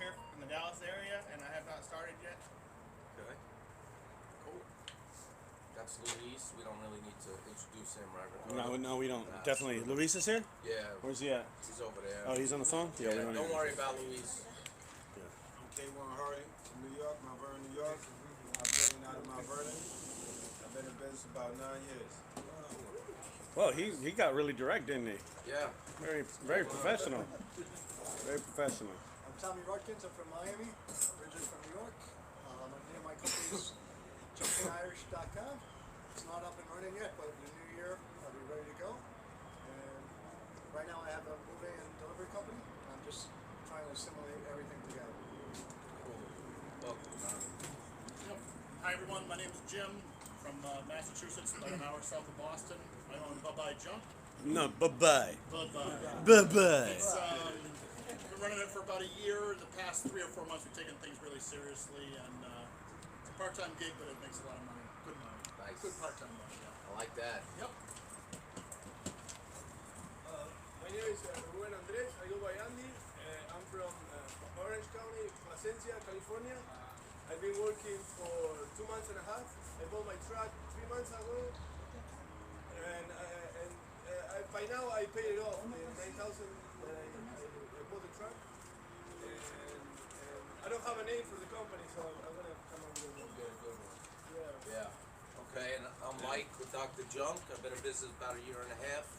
here in the Dallas area, and I have not started yet. Okay. Cool. That's Luis. We don't really need to introduce him, right, Ricardo? No, we don't. Definitely. Luis is here? Yeah. Where's he at? He's over there. Oh, he's on the phone? Yeah, don't worry about Luis. Yeah. I'm K1 Harding from New York, Mount Vernon, New York. I'm building out of Mount Vernon. I've been in business about 9 years. Well, he got really direct, didn't he? Yeah. Very professional. Very professional. I'm Tommy Rudkins. I'm from Miami, originally from New York. My name of my company is junkguysdfw. It's not up and running yet, but in the new year I'll be ready to go. And right now I have a moving and delivery company. I'm just trying to assimilate everything together. Well, Hi everyone, my name is Jim from Massachusetts, about an hour south of Boston. I own Bye-Bye Junk. No, bye-bye. Bye-bye. Bye-bye. It's, been running it for about a year. The past 3 or 4 months we've taken things really seriously, and it's a part-time gig, but it makes a lot of money. Good money. Nice. Good part-time money, yeah. I like that. Yep. My name is Ruben Andres. I go by Andy. I'm from Orange County, Placencia, California. I've been working for 2 months and a half. I bought my truck 3 months ago, and by now I paid it off. The 9,000 that I bought the truck, and I don't have a name for the company, so I'm gonna come up with a Get a good one. Yeah. Yeah. Okay, and I'm Mike with Dr. Junk. I've been in business about a year and a half.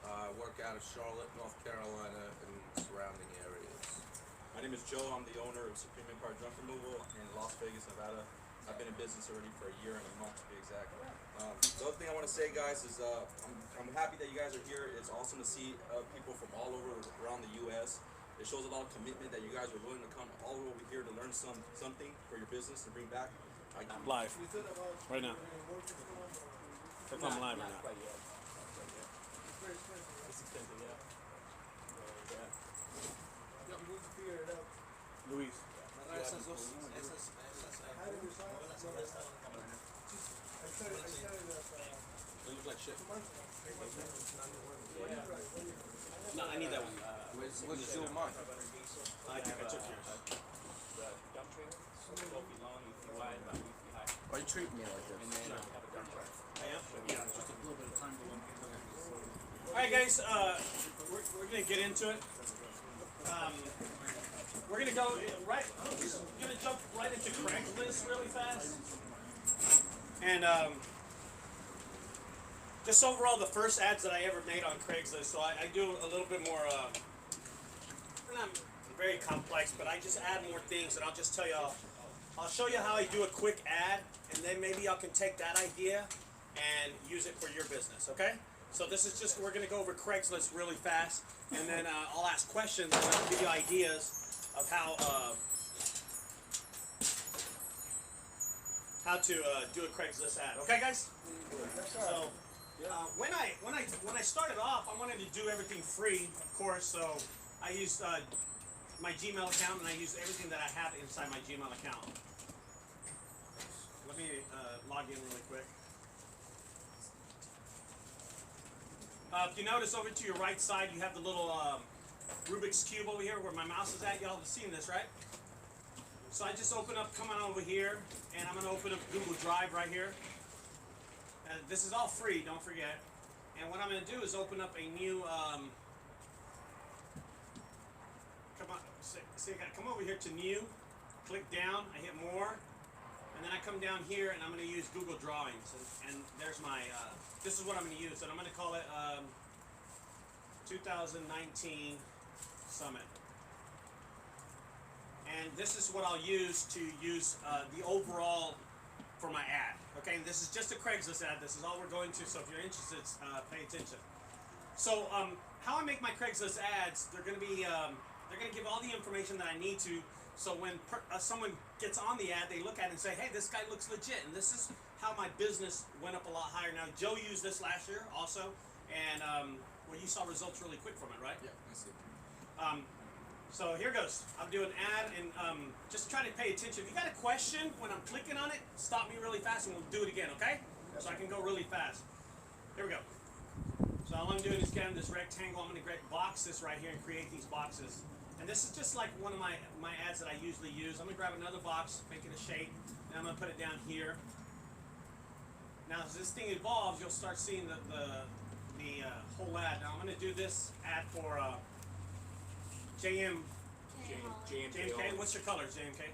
I work out of Charlotte, North Carolina, and surrounding areas. My name is Joe. I'm the owner of Supreme Empire Junk Removal in Las Vegas, Nevada. I've been in business already for a year and a month to be exact. The other thing I want to say, guys, is I'm happy that you guys are here. It's awesome to see people from all over around the U.S. It shows a lot of commitment that you guys are willing to come all over here to learn something for your business to bring back. Live. Right now. If I'm live right now. Luis. They look like shit. No, I need that one. Where's the jewel mine? I took yours. Why you treat me like this? I am? Yeah, just a little bit of time to look. Alright guys, we're gonna get into it. We're gonna go gonna jump right into Craigslist really fast. And just overall the first ads that I ever made on Craigslist, so I do a little bit more, not very complex, but I just add more things, and I'll just tell y'all, I'll show you how I do a quick ad, and then maybe y'all can take that idea and use it for your business, okay? So this is just, we're going to go over Craigslist really fast, and then I'll ask questions, and I'll give you ideas of how to do a Craigslist ad. Okay, guys? So when I started off, I wanted to do everything free, of course. So I used my Gmail account, and I used everything that I have inside my Gmail account. Let me log in really quick. If you notice over to your right side, you have the little Rubik's Cube over here where my mouse is at. Y'all have seen this, right? So I just come on over here, and I'm going to open up Google Drive right here. This is all free, don't forget. And what I'm going to do is open up a new, come over here to New, click down, I hit More, and then I come down here, and I'm going to use Google Drawings. And there's my, this is what I'm going to use, and I'm going to call it 2019 Summit. And this is what I'll use to use the overall for my ad. Okay, this is just a Craigslist ad. This is all we're going to, so if you're interested, pay attention. So how I make my Craigslist ads, they're going to give all the information that I need to, so when someone gets on the ad, they look at it and say, hey, this guy looks legit, and this is how my business went up a lot higher. Now, Joe used this last year also, and well, you saw results really quick from it, right? Yeah, I see. So here goes. I'm doing an ad, and just try to pay attention. If you got a question when I'm clicking on it, stop me really fast, and we'll do it again, okay? So I can go really fast. Here we go. So all I'm doing is getting this rectangle. I'm going to box this right here and create these boxes. And this is just like one of my ads that I usually use. I'm gonna grab another box, make it a shape, and I'm gonna put it down here. Now as this thing evolves, you'll start seeing the whole ad. Now I'm gonna do this ad for JMK. What's your color, JMK?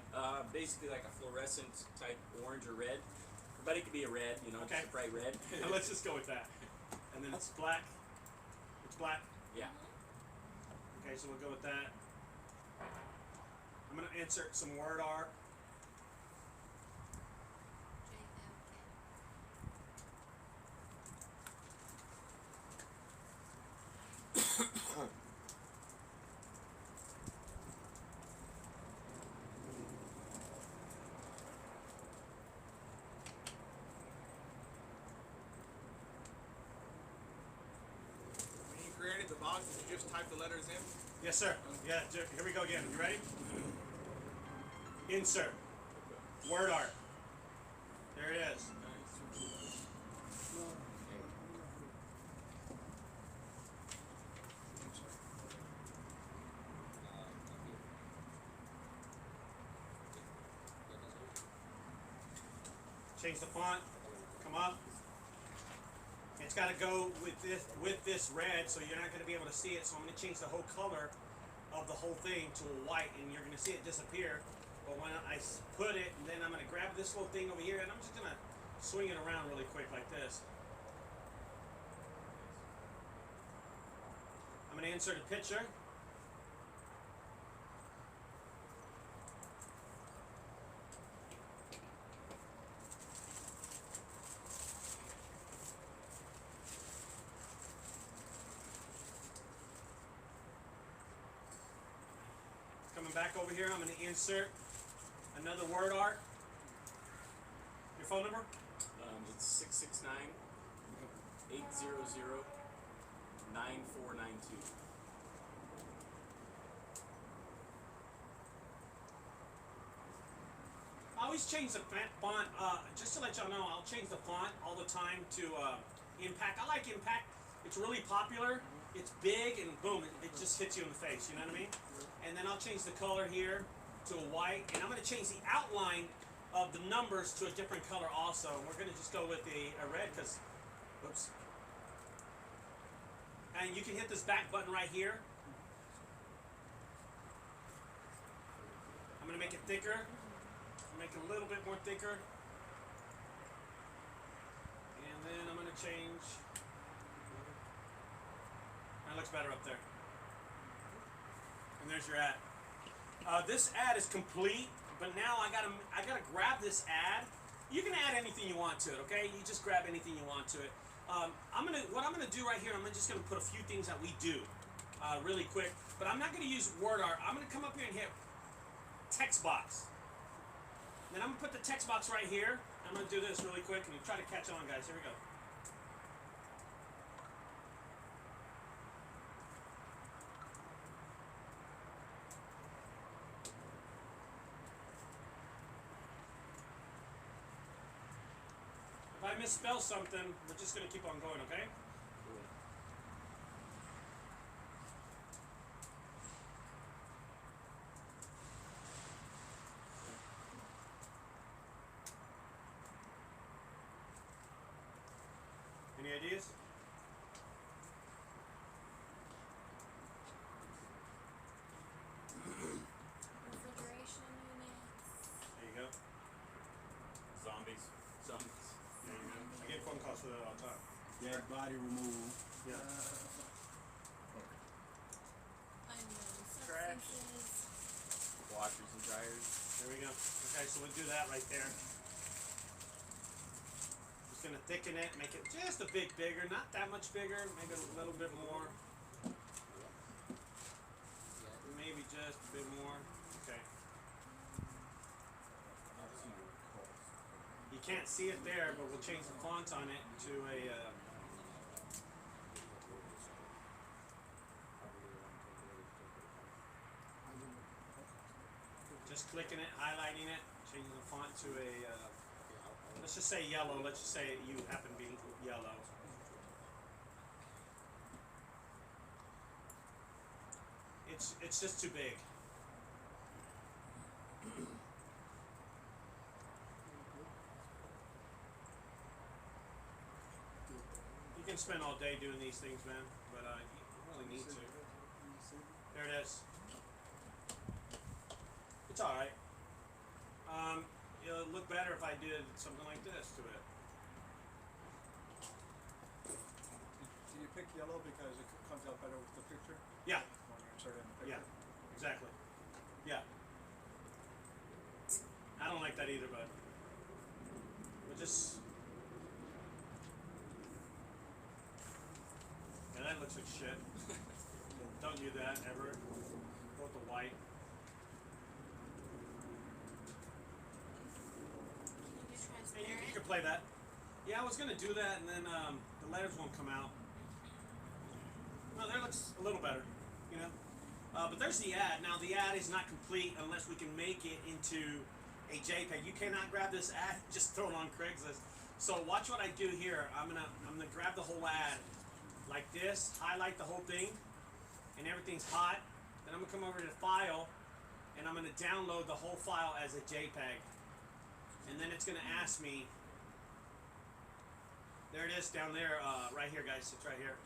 Basically like a fluorescent type orange or red, but it could be a red, you know, Okay. just a bright red. Now let's just go with that. And then it's black. It's black. Yeah. Okay, so we'll go with that. I'm gonna insert some word art. When you created the box, did you just type the letters in? Yes, sir. Yeah, here we go again. You ready? Insert. Word art. There it is. Change the font. Come up. It's got to go with this red, so you're not going to be able to see it. So I'm going to change the whole color of the whole thing to a white, and you're going to see it disappear. But when I put it, and then I'm going to grab this little thing over here, and I'm just going to swing it around really quick like this. I'm going to insert a picture. Coming back over here, I'm going to insert another word art. Your phone number? It's 669-800-9492. I always change the font, just to let y'all know, I'll change the font all the time to Impact. I like Impact. It's really popular. It's big, and boom, it just hits you in the face, you know what I mean? And then I'll change the color here to a white, and I'm going to change the outline of the numbers to a different color also. And we're going to just go with a red because, whoops. And you can hit this back button right here. I'm going to make it thicker. Make it a little bit more thicker. And then I'm going to change. That looks better up there. And there's your ad. This ad is complete, but now I gotta grab this ad. You can add anything you want to it, okay? You just grab anything you want to it. What I'm gonna do right here, I'm just gonna put a few things that we do really quick, but I'm not gonna use word art. I'm gonna come up here and hit text box. Then I'm gonna put the text box right here. I'm gonna do this really quick and try to catch on, guys. Here we go. If I misspell something, we're just gonna keep on going, okay? Any ideas? Refrigeration units. There you go. Zombies. Some. There you go. I get phone calls for that all the time. Dead body removal. Yeah. Unknown Trash. substances. Washers and dryers. There we go. Okay, so we'll do that right there. Just gonna thicken it, make it just a bit bigger, not that much bigger, maybe a little bit more. Maybe just a bit more. Okay. You can't see it there, but we'll change the font on it to a just clicking it, highlighting it, changing the font to a let's just say yellow. Let's just say you happen to be yellow. it's just too big. You can spend all day doing these things, man, but you really need to. There it is. It's all right. It'll look better if I did something like this to it. Do you pick yellow because it comes out better with the picture? Yeah. When you insert it in the picture? Yeah. Exactly. Yeah. I don't like that either, but just. Yeah, that looks like shit. Don't do that ever. Go with the white. And you can play that. Yeah, I was gonna do that, and then the letters won't come out. Well, that looks a little better, you know. But there's the ad. Now the ad is not complete unless we can make it into a JPEG. You cannot grab this ad and just throw it on Craigslist. So watch what I do here. I'm gonna grab the whole ad like this, highlight the whole thing, and everything's hot. Then I'm gonna come over to File, and I'm gonna download the whole file as a JPEG. And then it's gonna ask me. There it is down there, right here, guys. It's right here.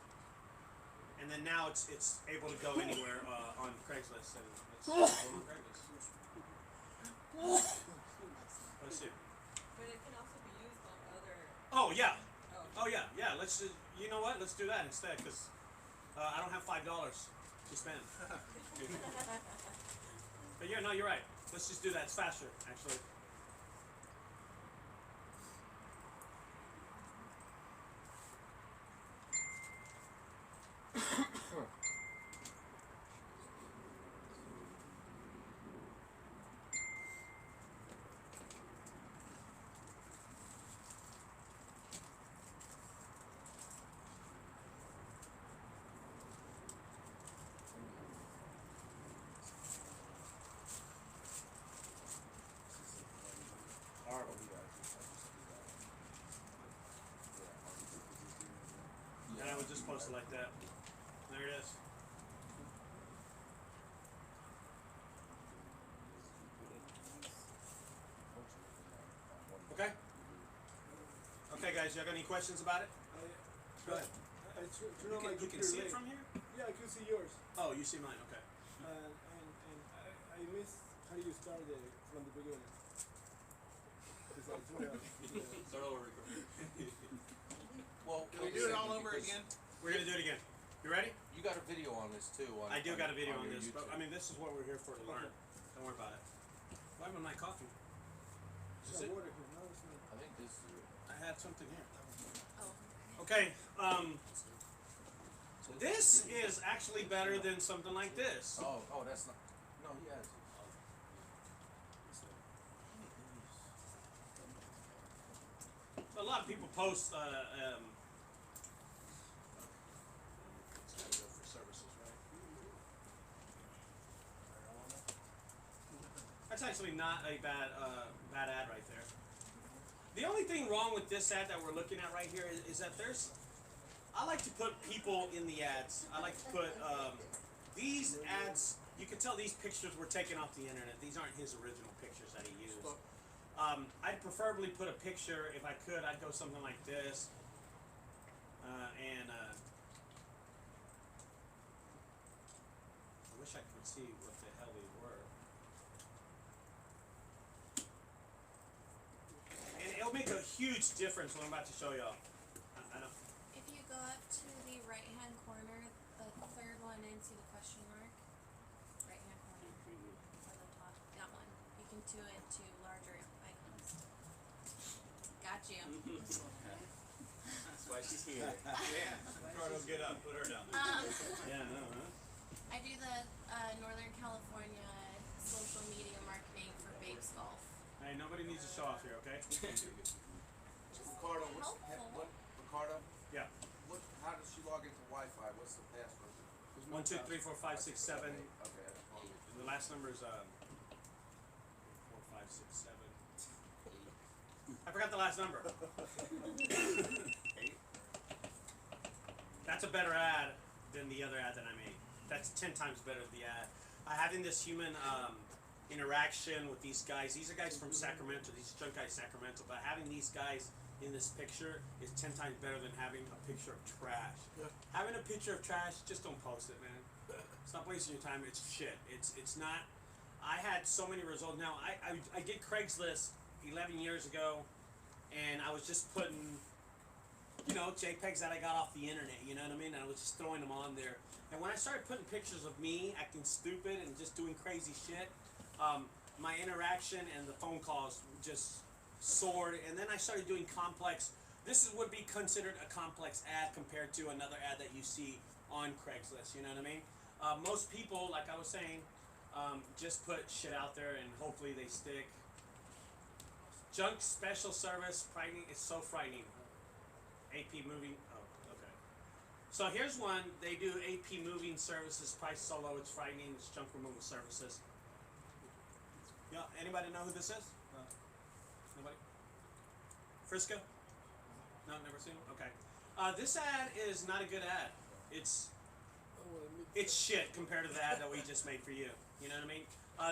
And then now it's able to go anywhere on Craigslist, and it's on Craigslist. Let's see. But it can also be used on other. Oh yeah. Oh. Oh yeah. Yeah. Let's. You know what? Let's do that instead, because I don't have $5 to spend. But yeah, no, you're right. Let's just do that. It's faster, actually. And I would just post it like that. There it is. Okay. Okay, guys, you got any questions about it? Go ahead. You can see it from here? Yeah, I can see yours. Oh, you see mine. Okay. And I missed how you started from the beginning. Start over. Well, Can we do it all over again? We're gonna do it again. You ready? You got a video on this too. I do got a video on your this, but YouTube. I mean, this is what we're here for to learn. Don't worry about it. Why am I not coughing? Is it? I think this is it. I had something here. Oh. Okay. This is actually better than something like this. Oh, that's not. No, he has it. A lot of people post. It's gotta go for services, right? That's actually not a bad ad right there. The only thing wrong with this ad that we're looking at right here is that there's. I like to put people in the ads. I like to put these ads. You can tell these pictures were taken off the internet. These aren't his original pictures that he used. I'd preferably put a picture. If I could, I'd go something like this. I wish I could see what the hell they were. And it'll make a huge difference what I'm about to show y'all. I know. If you go up to the right-hand corner, the third one into the question mark, right-hand corner, on the top, that one. You can do it to larger icons. Got you. That's why she's here. Ricardo, get up. Put her down. Yeah, no, huh? I do the Northern California social media marketing for Babes Golf. Hey, nobody needs to show off here, okay? Ricardo, Helpful. Ricardo? Yeah. How does she log into Wi-Fi? What's the password? 1, 2, 3, 4, 5, 6, 7. Okay, that's fine. The last number is 4, 5, 6, 7. I forgot the last number. That's a better ad than the other ad that I made. That's 10 times better than the ad. Having this human interaction with these guys. These are guys from Sacramento. These Junk Guys Sacramento. But having these guys in this picture is 10 times better than having a picture of trash. Yeah. Having a picture of trash, just don't post it, man. Stop wasting your time. It's shit. It's not. I had so many results. Now I did Craigslist 11 years ago, and I was just putting, you know, JPEGs that I got off the internet. You know what I mean? And I was just throwing them on there. And when I started putting pictures of me acting stupid and just doing crazy shit, my interaction and the phone calls just soared. And then I started doing complex. Would be considered a complex ad compared to another ad that you see on Craigslist. You know what I mean? Most people, like I was saying, just put shit out there and hopefully they stick. Junk special service frightening is so frightening. AP moving. Oh, okay. So here's one. They do AP moving services. Price so low, it's frightening. It's junk removal services. Yeah. Anybody know who this is? Nobody. Frisco? No, never seen him. Okay. This ad is not a good ad. It's shit compared to the ad that we just made for you. You know what I mean?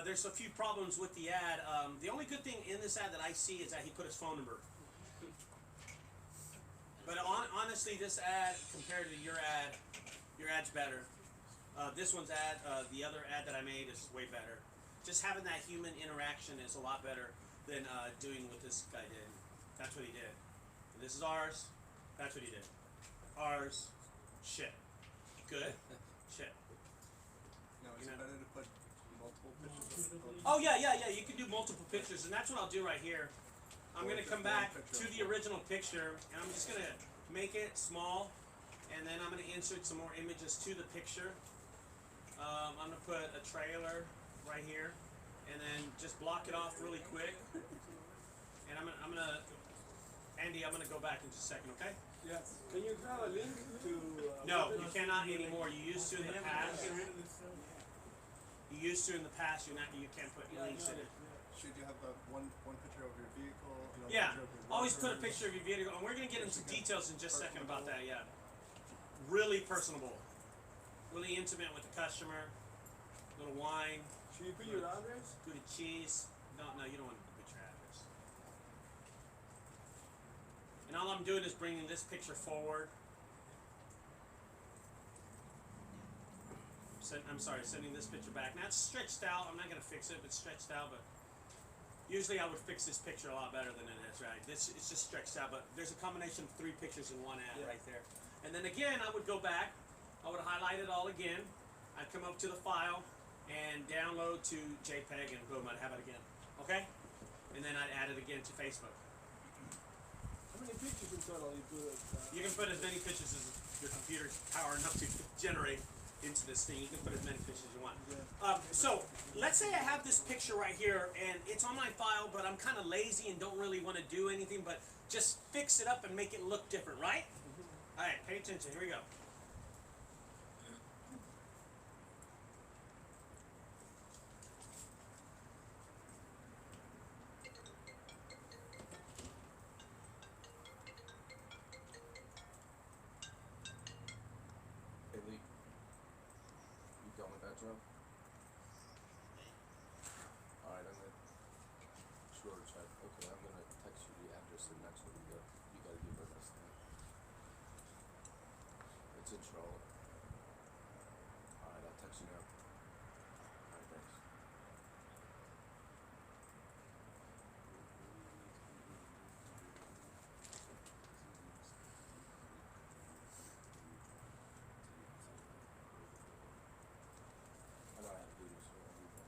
There's a few problems with the ad. The only good thing in this ad that I see is that he put his phone number. But honestly, this ad compared to your ad's better. This one's ad, the other ad that I made is way better. Just having that human interaction is a lot better than doing what this guy did. That's what he did. And this is ours. That's what he did. Ours. Shit. Good. Shit. Now, is it better to put multiple pictures? Oh yeah. You can do multiple pictures, and that's what I'll do right here. I'm gonna come back to the original picture, and I'm just gonna make it small, and then I'm gonna insert some more images to the picture. I'm gonna put a trailer right here, and then just block it off really quick. And Andy, I'm gonna go back in just a second, okay? Yeah. Can you have a link to? No, you cannot anymore. You used to in the past. You used to in the past. You can't put links in it. Should you have one picture of your vehicle? You know, Yeah, picture of your always put a workers? picture of your vehicle, and we're gonna get into details in just a second about that. Yeah, really personable, really intimate with the customer. Little wine, Should you put your address? good cheese. No, you don't want to put your address. And all I'm doing is bringing this picture forward. Sending this picture back. Now it's stretched out. I'm not gonna fix it, but it's stretched out. But usually I would fix this picture a lot better than it is, right? It's just stretched out, but there's a combination of 3 pictures in one ad right there. And then again, I would go back, I would highlight it all again, I'd come up to the file, and download to JPEG, and boom, I'd have it again, okay? And then I'd add it again to Facebook. How many pictures in total you put? You can put as many pictures as your computer's power enough to generate into this thing. You can put as many pictures as you want. So let's say I have this picture right here and it's on my file, but I'm kind of lazy and don't really want to do anything but just fix it up and make it look different, right? All right, pay attention. Here we go. Hey Lee, you done with that job? Alright, I'm gonna, sure, check, okay, I'm gonna text you the address and next one you gotta give her this thing. It's in Charlotte. Alright, I'll text you now. Alright, thanks. I know I have to do this, so I'll do that.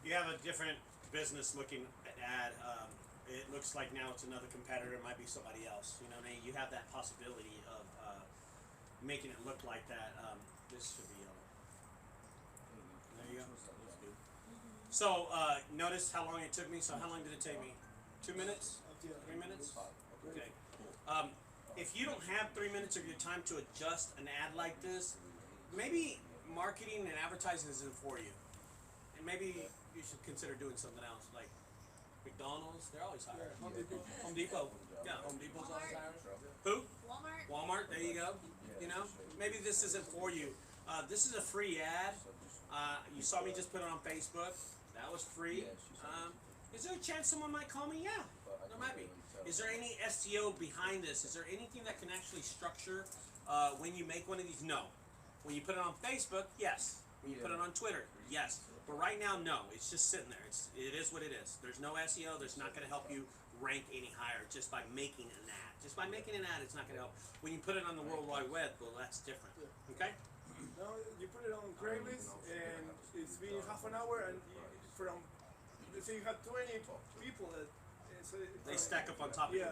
You have a different business looking ad. it looks like now it's another competitor. It might be somebody else. You know what I mean? You have that possibility of making it look like that. This should be yellow. There you go. So notice how long it took me. So how long did it take me? 2 minutes? 3 minutes? Okay. If you don't have 3 minutes of your time to adjust an ad like this, maybe marketing and advertising isn't for you. And maybe you should consider doing something else, like McDonald's. They're always hiring. Home Depot. Home Depot. Yeah, Home Depot's always Walmart. hiring. Who? Walmart. Walmart. There you go. You know, maybe this isn't for you. This is a free ad. You saw me just put it on Facebook. That was free. Is there a chance someone might call me? Yeah, there might be. Is there any SEO behind this? Is there anything that can actually structure when you make one of these? No. When you put it on Facebook, yes. When you put it on Twitter, yes. But right now, no. It's just sitting there. It is what it is. There's no SEO. There's not going to help you rank any higher just by making an ad. Just by making an ad, it's not going to help. When you put it on the World Wide Web, well, that's different. Okay? Now you put it on Craigslist and it's been half an hour and from, let's say you have 20 people that They stack up on top of you. yeah.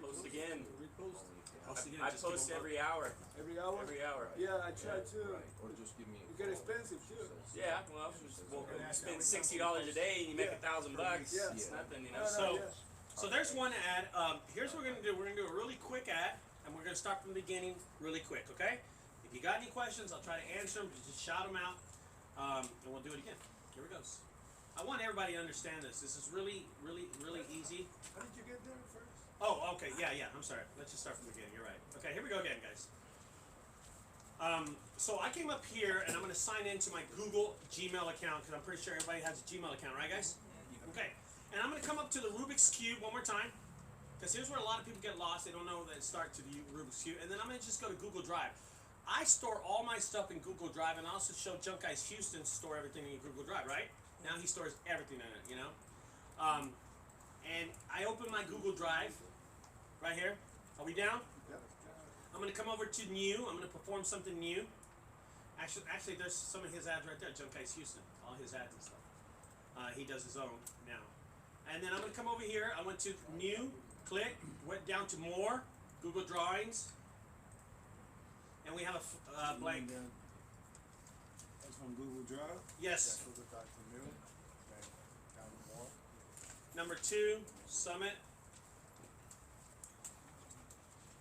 Post again. Repost. I post every hour. Every hour? Every hour. Yeah, I try to. Or just give me It get expensive too. Yeah, well, you spend $60 a day and you make $1,000 bucks. Yeah. It's nothing, you know. So- yeah. So there's one ad. Here's what we're gonna do. We're gonna do a really quick ad, and we're gonna start from the beginning, really quick. Okay? If you got any questions, I'll try to answer them. Just shout them out, and we'll do it again. Here it goes. I want everybody to understand this. This is really, really, really easy. How did you get there first? Oh, okay. Yeah. I'm sorry. Let's just start from the beginning. You're right. Okay, here we go again, guys. So I came up here, and I'm gonna sign into my Google Gmail account because I'm pretty sure everybody has a Gmail account, right, guys? Okay. And I'm going to come up to the Rubik's Cube one more time, because here's where a lot of people get lost. They don't know that it starts to the Rubik's Cube. And then I'm going to just go to Google Drive. I store all my stuff in Google Drive, and I also show Junk Guys Houston store everything in Google Drive, right? Now he stores everything in it, you know? And I open my Google Drive right here. Are we down? I'm going to come over to new. I'm going to perform something new. Actually, there's some of his ads right there, Junk Guys Houston, all his ads and stuff. He does his own now. And then I'm going to come over here. I went to new, click, went down to more, Google Drawings, and we have a blank. That's from Google Drive. Yes. Google Drive to new. Okay. Down to more. Number 2, Summit.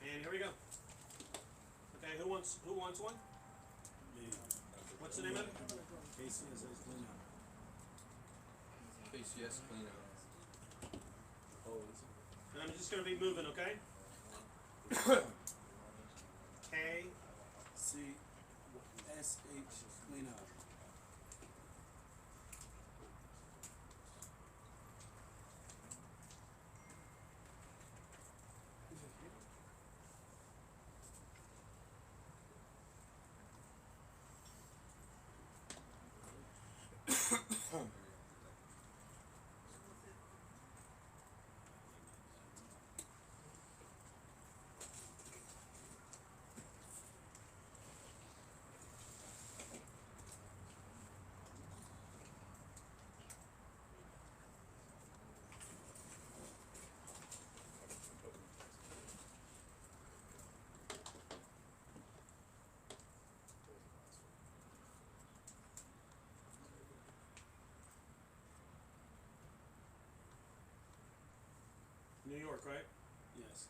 And here we go. Okay, who wants one? Yeah. What's the name of it? Casey is clean up. KCS clean out. And I'm just going to be moving, okay? K. CSH clean up. New York, right? Yes.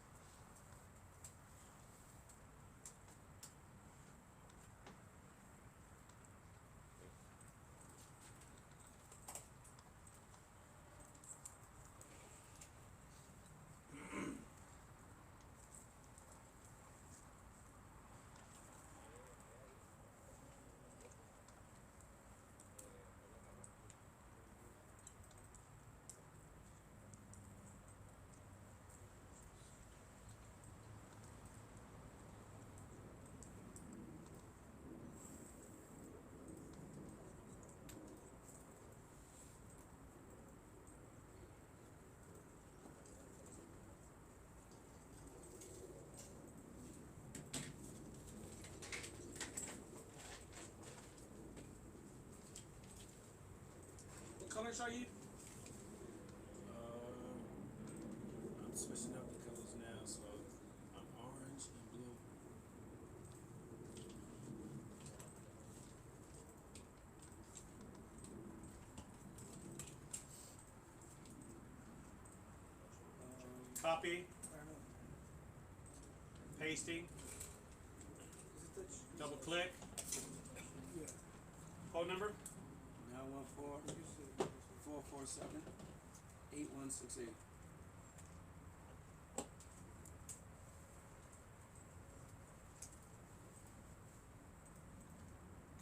What colors are you? Copy. Pasting. Double click. Phone number. 914-447-8168.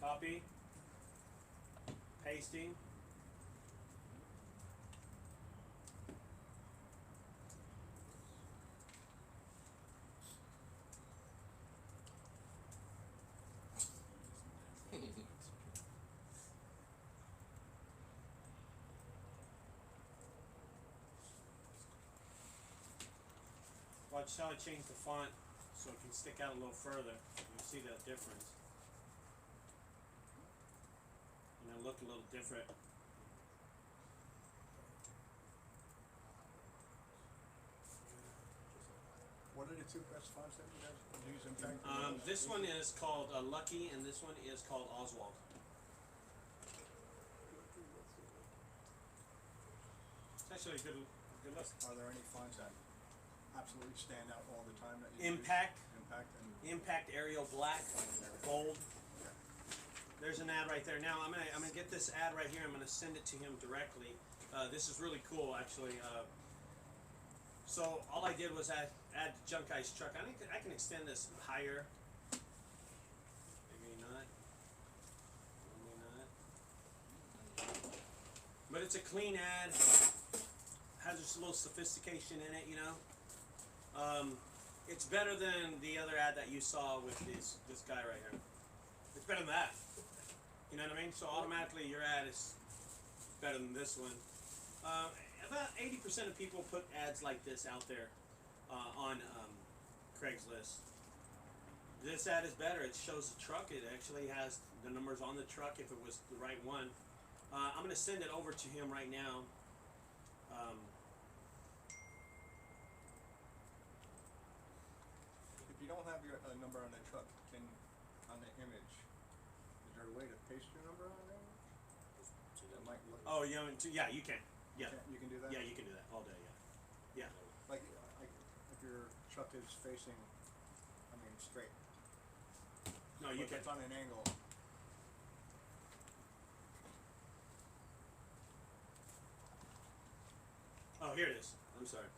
Copy. Pasting. Watch how I change the font so it can stick out a little further. You see that difference. And it'll look a little different. What are the two best fonts that you guys use in fact? This one is called Lucky, and this one is called Oswald. It's actually a good list. Are there any fonts that absolutely stand out all the time that you Impact. use? Impact and Impact Arial Black, bold. There's an ad right there. Now I'm gonna get this ad right here. I'm gonna send it to him directly. This is really cool, actually. So all I did was add the Junk Guys truck. I can extend this higher. Maybe not. Maybe not. But it's a clean ad. Has just a little sophistication in it, you know. It's better than the other ad that you saw with this guy right here. It's better than that. You know what I mean? So automatically your ad is better than this one. About 80% of people put ads like this out there on Craigslist. This ad is better. It shows the truck. It actually has the numbers on the truck if it was the right one. I'm going to send it over to him right now. if you don't have your number on the truck, can on the image, is there a way to paste your number on there? That might look. Oh, yeah, you can. Yeah. You can do that. Yeah, you can do that all day. Yeah. Yeah. Like if your truck is facing, straight. No, you But can. if it's on an angle. Oh, here it is. I'm sorry.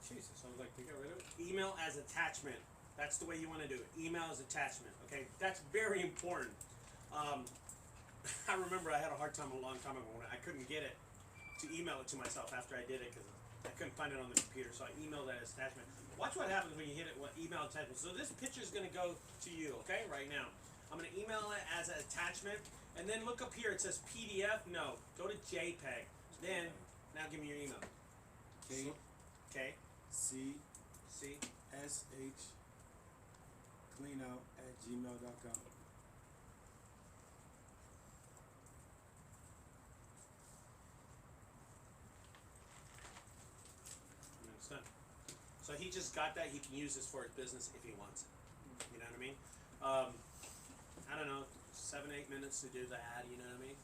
Jesus, I was like, we got rid of it. Email as attachment. That's the way you want to do it. Email as attachment. Okay, that's very important. I remember I had a hard time a long time ago when I couldn't get it to email it to myself after I did it because I couldn't find it on the computer. So I emailed that as attachment. Watch what happens when you hit it with email attachment. So this picture is going to go to you, okay, right now. I'm going to email it as an attachment, and then look up here. It says PDF. No, go to JPEG. Then, now give me your email. K C C S H cleanout@gmail.com. It's done. So he just got that. He can use this for his business if he wants it. You know what I mean? I don't know, 7-8 minutes to do the ad. You know what I mean?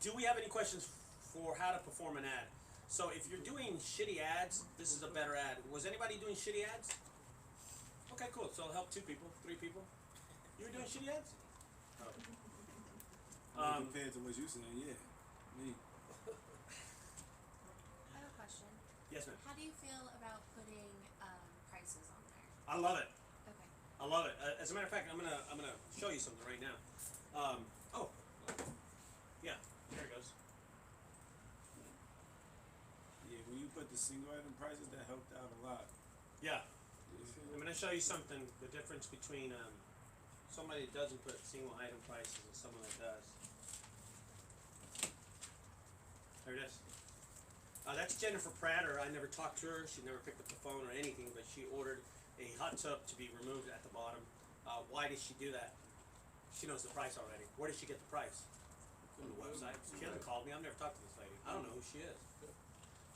Do we have any questions for how to perform an ad? So if you're doing shitty ads, this is a better ad. Was anybody doing shitty ads? Okay, cool. So it'll help 2 people, 3 people. You were doing shitty ads? Compared to what you saying, yeah. Me. I have a question. Yes, ma'am. How do you feel about putting prices on there? I love it. Okay. I love it. As a matter of fact, I'm gonna show you something right now. Yeah, there it goes. Yeah, when you put the single item prices, that helped out a lot. Yeah. I'm gonna show you something. The difference between somebody that doesn't put single item prices and someone that does. There it is. That's Jennifer Prater. I never talked to her. She never picked up the phone or anything, but she ordered a hot tub to be removed at the bottom. Why did she do that? She knows the price already. Where did she get the price? On the website. She hasn't called me. I've never talked to this lady. I don't know who she is.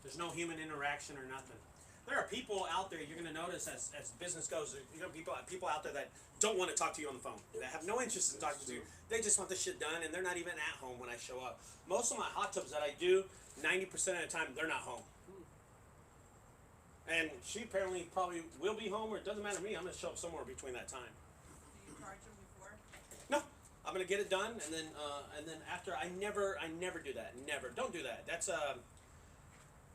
There's no human interaction or nothing. There are people out there, you're going to notice as business goes, you're going to people out there that don't want to talk to you on the phone. That have no interest in talking to you. They just want the shit done, and they're not even at home when I show up. Most of my hot tubs that I do, 90% of the time, they're not home. And she apparently probably will be home, or it doesn't matter to me. I'm gonna show up somewhere between that time. Do you charge them before? No, I'm gonna get it done, and then after I never do that. Never, don't do that. That's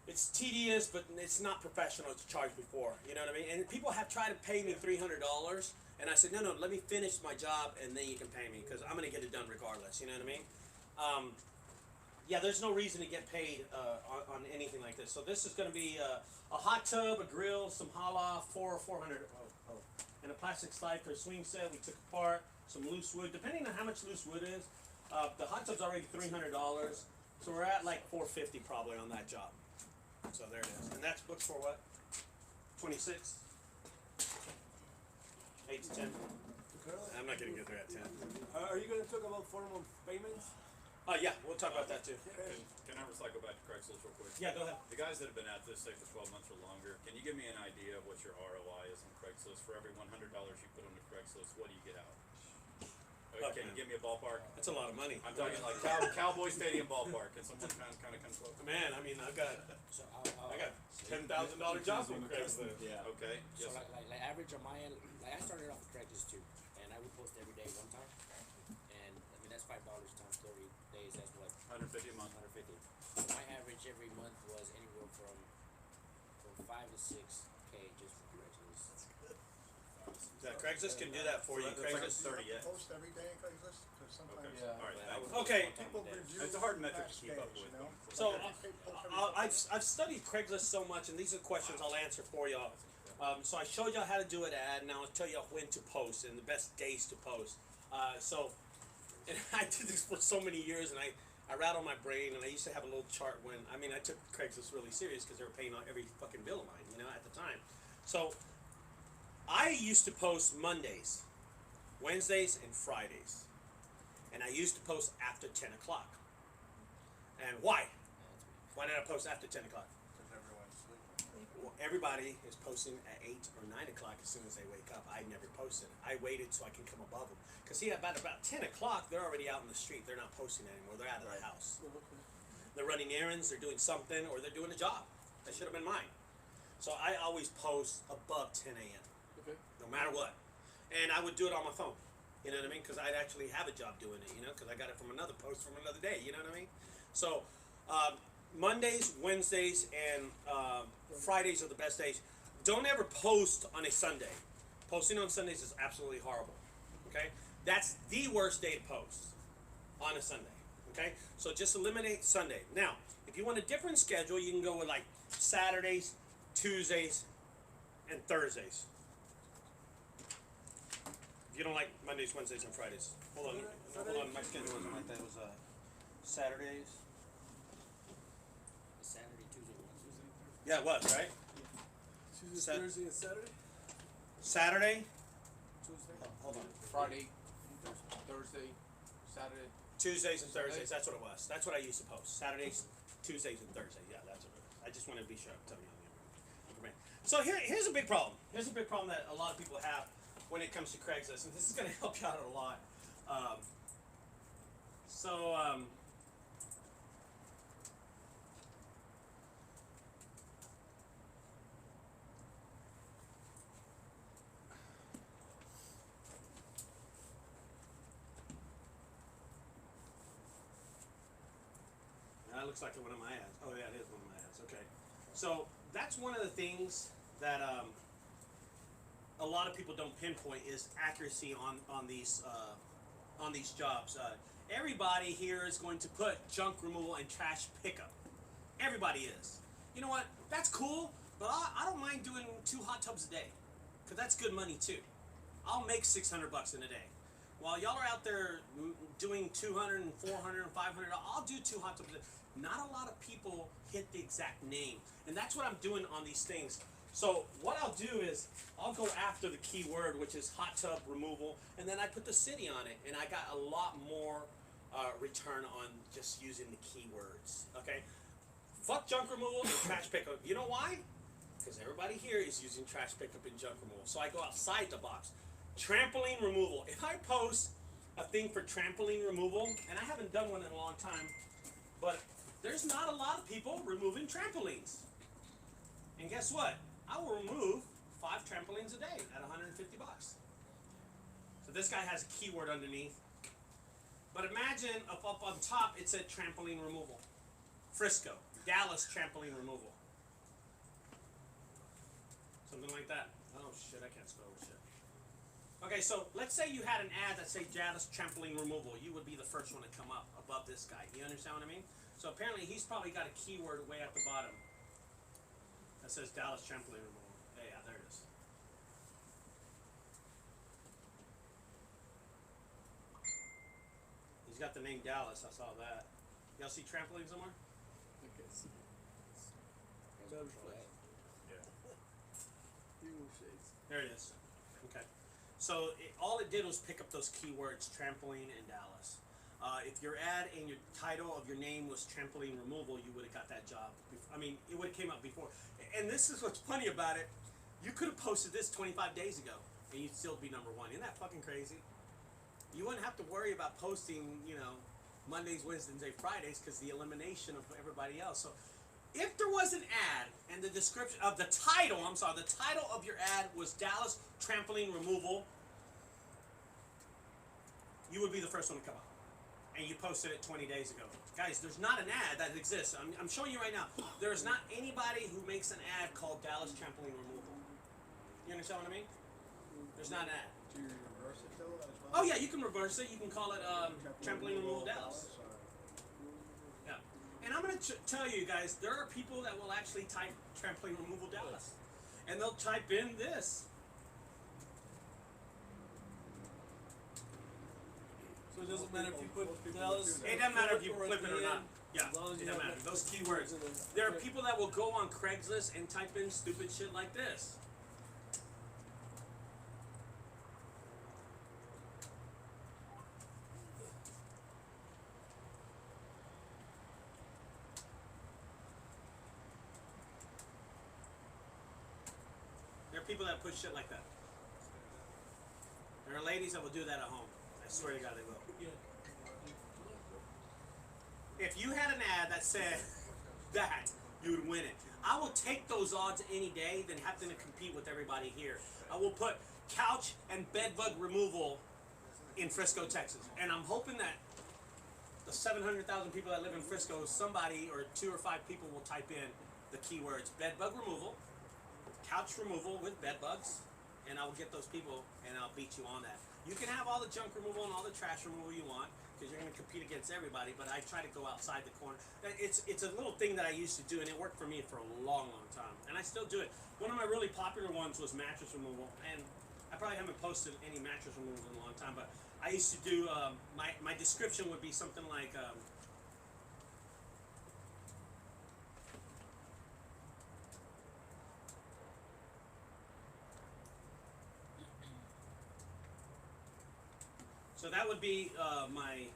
it's tedious, but it's not professional to charge before. You know what I mean? And people have tried to pay me $300, and I said no, let me finish my job, and then you can pay me because I'm gonna get it done regardless. You know what I mean? Yeah, there's no reason to get paid on anything like this. So this is gonna be a hot tub, a grill, some challah, 400, and a plastic slide for a swing set. We took apart some loose wood, depending on how much loose wood is. The hot tub's already $300, so we're at like $450 probably on that job. So there it is, and that's booked for what? 26, 8 to 10. I'm not gonna get there at 10. Are you going to talk about form of payments? Yeah, we'll talk about that too. Can I recycle back to Craigslist real quick? Yeah, go ahead. The guys that have been at this, say, for 12 months or longer, can you give me an idea of what your ROI is on Craigslist? For every $100 you put on the Craigslist, what do you get out? Can you give me a ballpark? That's a lot of money. I'm talking like Cowboy Stadium ballpark. Can someone kind of come close? Man, I mean, I got $10,000 jobs on Craigslist. Yeah. Okay. So Yes. like average on my end, like I started off with Craigslist too, and I would post every day one time, and I mean that's $5 times 30 days. That's what 150 a month. 150. So my average every month was anywhere from 5 to 6K just for Craigslist. Craigslist can do that for you. That's like a Craigslist. 30 yet. Post every day on Craigslist, because sometimes Okay. All right. That was Okay. people review. It's a hard metric to past keep up days, with. you know? So I've studied Craigslist so much, and these are questions I'll answer for y'all. So I showed y'all how to do an ad. Now I'll tell y'all when to post and the best days to post. And I did this for so many years, and I rattled my brain, and I used to have a little chart when I took Craigslist really serious because they were paying every fucking bill of mine, at the time. So I used to post Mondays, Wednesdays, and Fridays, and I used to post after 10 o'clock. And why? Why did I post after 10 o'clock? Because everyone's sleeping. Well, everybody is posting at 8 or 9 o'clock as soon as they wake up. I never posted. I waited so I can come above them. Because see, about 10 o'clock, they're already out in the street. They're not posting anymore. They're out of the house. They're running errands, they're doing something, or they're doing a job. That should have been mine. So I always post above 10 a.m. Okay. No matter what. And I would do it on my phone. You know what I mean? Because I'd actually have a job doing it, because I got it from another post from another day. You know what I mean? So Mondays, Wednesdays, and Fridays are the best days. Don't ever post on a Sunday. Posting on Sundays is absolutely horrible. Okay? That's the worst day to post on a Sunday. Okay? So just eliminate Sunday. Now, if you want a different schedule, you can go with like Saturdays, Tuesdays, and Thursdays. If you don't like Mondays, Wednesdays, and Fridays. Hold on. Hold on. My schedule wasn't like that. It was Saturdays. Saturday, Tuesday, Wednesday. Yeah, it was, right? Tuesday, Thursday, and Saturday? Saturday. Tuesday. Hold on. Friday, Thursday, Saturday. Tuesdays and Thursdays. That's what it was. That's what I used to post. Saturdays, Tuesdays, and Thursdays. Yeah, that's what it was. I just wanted to be sure I'm telling you on the information. So here's a big problem. Here's a big problem that a lot of people have when it comes to Craigslist, and this is going to help you out a lot. That looks like one of my ads. Oh yeah, it is one of my ads. Okay. So that's one of the things that a lot of people don't pinpoint is accuracy on these jobs. Everybody here is going to put junk removal and trash pickup. Everybody is. You know what? That's cool, but I don't mind doing 2 hot tubs a day, because that's good money too. I'll make $600 in a day. While y'all are out there doing 200 and 400 and 500, I'll do 2 hot tubs a day. Not a lot of people hit the exact name, and that's what I'm doing on these things. So what I'll do is I'll go after the keyword, which is hot tub removal, and then I put the city on it, and I got a lot more return on just using the keywords. Okay, fuck junk removal and trash pickup. You know why? Because everybody here is using trash pickup and junk removal. So I go outside the box. Trampoline removal. If I post a thing for trampoline removal, and I haven't done one in a long time, but there's not a lot of people removing trampolines. And guess what? I will remove 5 trampolines a day at $150. So this guy has a keyword underneath. But imagine up on top it said trampoline removal. Frisco, Dallas trampoline removal. Something like that. Oh shit, I can't spell shit. Okay, so let's say you had an ad that said Dallas trampoline removal. You would be the first one to come up above this guy. You understand what I mean? So apparently he's probably got a keyword way at the bottom that says Dallas trampoline removal. Yeah, there it is. He's got the name Dallas. I saw that. Y'all see trampoline somewhere? There it is. Okay. So all it did was pick up those keywords, trampoline and Dallas. If your ad and your title of your name was trampoline removal, you would have got that job. I mean, it would have came up before. And this is what's funny about it. You could have posted this 25 days ago, and you'd still be number 1. Isn't that fucking crazy? You wouldn't have to worry about posting, you know, Mondays, Wednesdays, and Fridays because the elimination of everybody else. So if there was an ad and the description of the title, the title of your ad was Dallas trampoline removal, you would be the first one to come up. And you posted it 20 days ago. Guys, there's not an ad that exists. I'm showing you right now. There is not anybody who makes an ad called Dallas trampoline removal. You understand what I mean? There's not an ad. Do you reverse it though as well? Oh yeah, you can reverse it. You can call it trampoline removal Dallas. Yeah. And I'm going to tell you guys, there are people that will actually type trampoline removal Dallas. And they'll type in this. So it doesn't matter if you put Dallas. It doesn't matter if you flip it or not. Yeah, it doesn't matter. Those keywords. There are people that will go on Craigslist and type in stupid shit like this. There are people that put shit like that. There are ladies that will do that at home. I swear to God they will. If you had an ad that said that, you would win it. I will take those odds any day than having to compete with everybody here. I will put couch and bed bug removal in Frisco, Texas. And I'm hoping that the 700,000 people that live in Frisco, somebody or 2 or 5 people will type in the keywords bed bug removal, couch removal with bed bugs, and I will get those people and I'll beat you on that. You can have all the junk removal and all the trash removal you want because you're going to compete against everybody, but I try to go outside the corner. It's a little thing that I used to do, and it worked for me for a long, long time, and I still do it. One of my really popular ones was mattress removal, and I probably haven't posted any mattress removal in a long time, but I used to do, my description would be something like, so that would be my,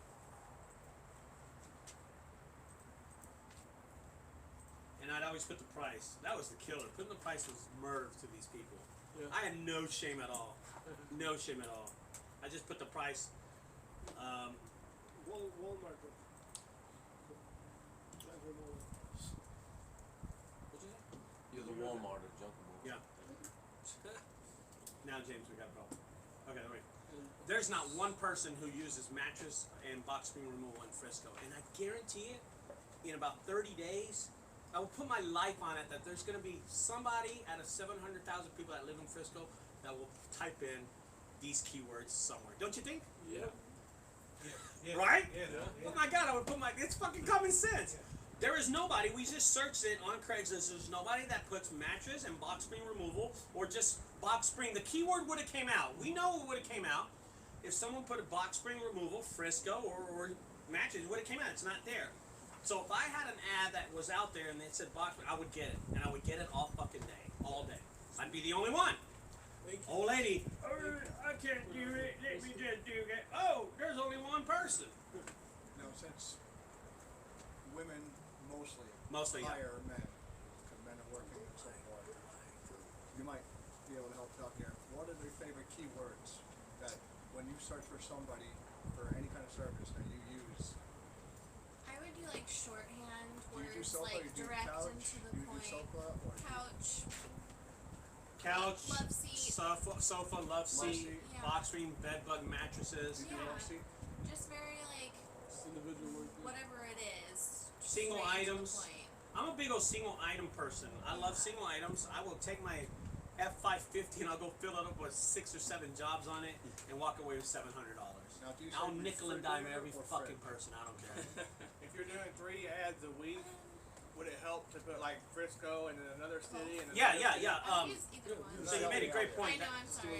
and I'd always put the price. That was the killer. Putting the price was murder to these people. Yeah. I had no shame at all. No shame at all. I just put the price. Walmart. You're the Walmart of junk removal. Yeah. Now, James, we got a problem. Okay, wait. There's not one person who uses mattress and box spring removal in Frisco, and I guarantee it, in about 30 days, I will put my life on it that there's going to be somebody out of 700,000 people that live in Frisco that will type in these keywords somewhere. Don't you think? Yeah. Right? Yeah. Oh my God, I would put my, it's fucking common sense. There is nobody, we just searched it on Craigslist, there's nobody that puts mattress and box spring removal or just box spring. The keyword would have came out. We know it would have came out. If someone put a box spring removal, Frisco, or mattress, it would have came out. It's not there. So if I had an ad that was out there and it said box spring, I would get it. And I would get it all fucking day. All day. I'd be the only one. Old lady, oh, I can't do it. Let me just do it. Oh, there's only one person. Now, since women Mostly, yeah. hire men, because men are working and so forth, you might be able to help out here. What are their favorite keywords that when you search for somebody for any kind of service that you use? I would do like shorthand Do you do words, sofa? like You do direct couch? and to the Do you do point. sofa? Or Couch. couch, Love seat. sofa, love seat, Yeah. box spring, bed bug mattresses. Yeah. Just very like whatever it is. Single straight to the items. point. I'm a big old single item person. I love single items. I will take my F550 and I'll go fill it up with 6 or 7 jobs on it and walk away with $700. Now, do you I'll say nickel and dime refrigerator every or fucking fridge? person. I don't care. If you're doing 3 ads a week, would it help to put like Frisco and then another city and Yeah, another yeah, city? yeah. I use either one. So you made a great I point. know, I'm sorry.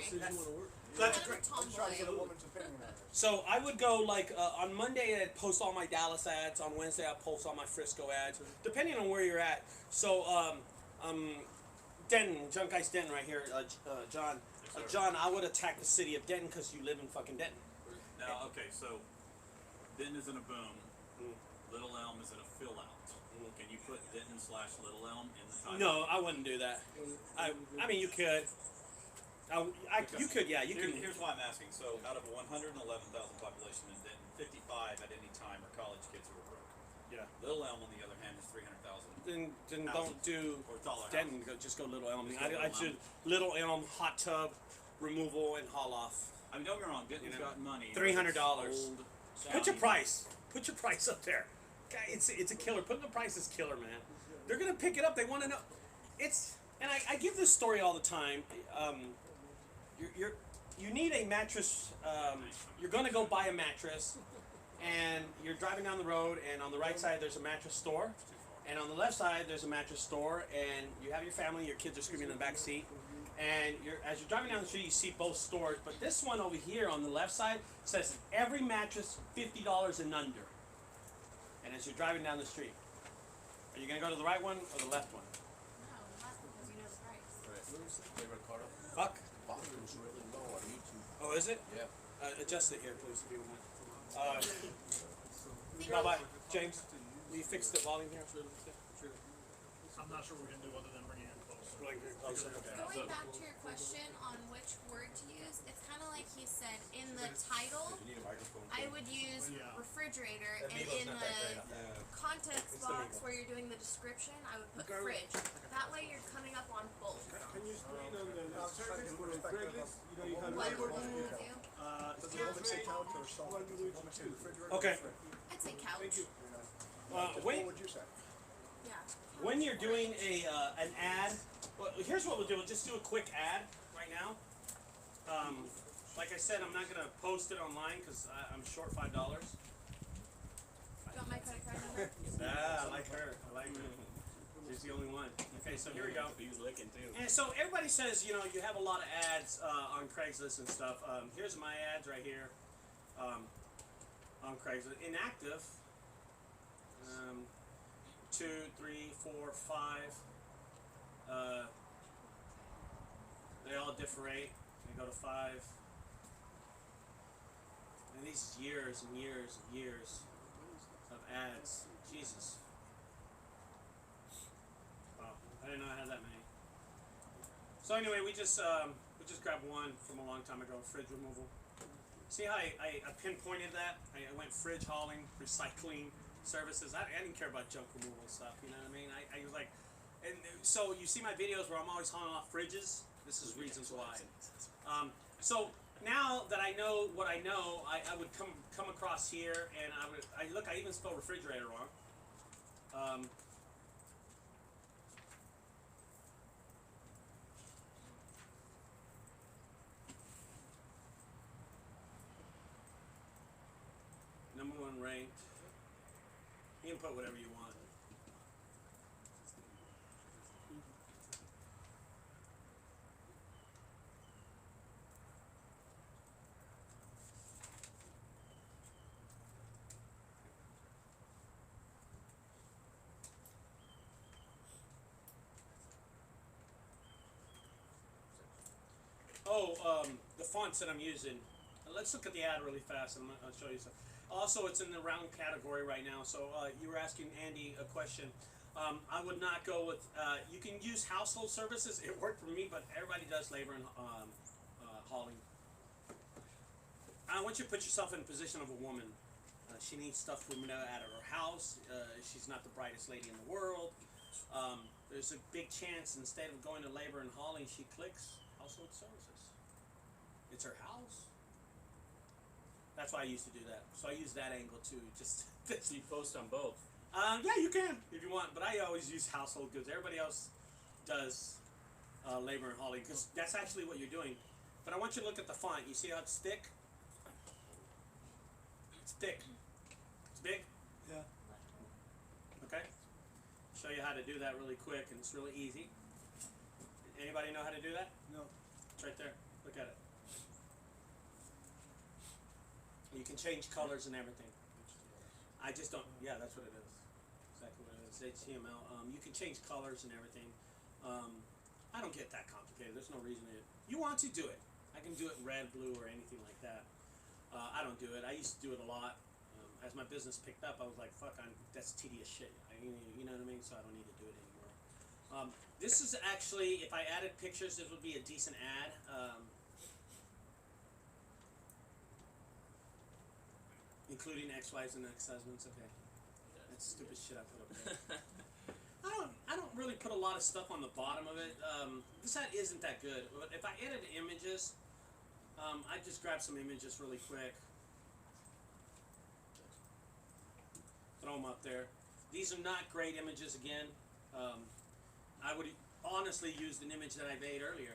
That's a I'm great. a I'm trying to get a tomboy. woman's opinion on this. So I would go like on Monday I'd post all my Dallas ads. On Wednesday I'd post all my Frisco ads, depending on where you're at. So Denton, JunkGuys Denton right here, John. John, I would attack the city of Denton because you live in fucking Denton. Now, okay, so Denton is in a boom. Mm. Little Elm is in a fill out. Can you put Denton/Little Elm in the title? No, I wouldn't do that. I mean, you could. You could, yeah, you can. Here's why I'm asking. So, out of a 111,000 population in Denton, 55 at any time are college kids who are broke. Yeah. Little Elm, on the other hand, is 300,000. Then don't do Or taller Denton. houses. Just go Little Elm. Just go I Little should Little Elm hot tub removal and haul off. I mean, don't get me wrong. Denton's got money. $300. Old, Put your shiny- price. Put your price up there. Guy, it's a killer. Putting the price is killer, man. They're gonna pick it up. They want to know. And I give this story all the time. You need a mattress. You're gonna go buy a mattress, and you're driving down the road, and on the right side there's a mattress store, and on the left side there's a mattress store, and you have your family. Your kids are screaming in the back seat. And as you're driving down the street, you see both stores, but this one over here on the left side says every mattress $50 and under. And as you're driving down the street, are you gonna go to the right one or the left one? No, not because you know the price. Hey, Ricardo. Fuck. Volume's really low on YouTube. Oh, is it? Yeah. Adjust it here, please, if you want. How about James? Will you fix the volume here? I'm not sure what we can do other than bringing it closer. Closer. Going back to your question on which word to use, it's kind of like he said in the title. You need a microphone. I would use Yeah. refrigerator, That and Vivo's in not that the great. context It's the box Vivo. where you're doing the description, I would put fridge. That way you're coming up on both. Can you explain on the service for Respect to the- Craigslist? You know, you have What labor would you do? Does the woman say couch or sofa? What Does would the woman say you refrigerator Okay. or fridge? I'd say couch. Thank you. What When would you say? Yeah. when you're doing an ad, well, here's what we'll do. We'll just do a quick ad right now. Like I said, I'm not gonna post it online because I'm short $5. Do you want my credit card number? Ah, I like her. I like her. She's the only one. Okay, so here we go. He's licking too. And so everybody says, you know, you have a lot of ads on Craigslist and stuff. Here's my ads right here on Craigslist. Inactive. 2, 3, 4, 5. They all differentiate. They go to 5. And these years and years and years of ads. Jesus. Wow, I didn't know I had that many. So anyway, we just grabbed one from a long time ago, fridge removal. See how I pinpointed that? I went fridge hauling, recycling services. I didn't care about junk removal and stuff, you know what I mean? I was like, and so you see my videos where I'm always hauling off fridges. This is reasons why. So now that I know what I know, I would come across here and I even spelled refrigerator wrong. Number 1 ranked. You can put whatever you want. The fonts that I'm using. Let's look at the ad really fast and I'll show you some. Also, it's in the round category right now. So you were asking Andy a question. I would not go with, you can use household services. It worked for me, but everybody does labor and hauling. I want you to put yourself in the position of a woman. She needs stuff from out of her house. She's not the brightest lady in the world. there's a big chance instead of going to labor and hauling, she clicks household services. It's her house. That's why I used to do that. So I use that angle too. Just So you post on both. yeah, you can if you want, but I always use household goods. Everybody else does labor and hauling because that's actually what you're doing. But I want you to look at the font. You see how it's thick? It's thick. It's big. Yeah. Okay. Show you how to do that really quick, and it's really easy. Anybody know how to do that? No. It's right there. Look at it. You can change colors and everything. I just don't. Yeah, that's what it is. Exactly what it is. HTML. You can change colors and everything. I don't get that complicated. There's no reason to. You want to do it. I can do it in red, blue, or anything like that. I don't do it. I used to do it a lot. As my business picked up, I was like, "Fuck, that's tedious shit." You know what I mean? So I don't need to do it anymore. This is actually, if I added pictures, this would be a decent ad. Including ex-wives and ex-husbands. Okay, that's stupid shit I put up there. I don't really put a lot of stuff on the bottom of it. This ad isn't that good. But if I edit images, I just grab some images really quick. Throw them up there. These are not great images again. I would honestly use an image that I made earlier.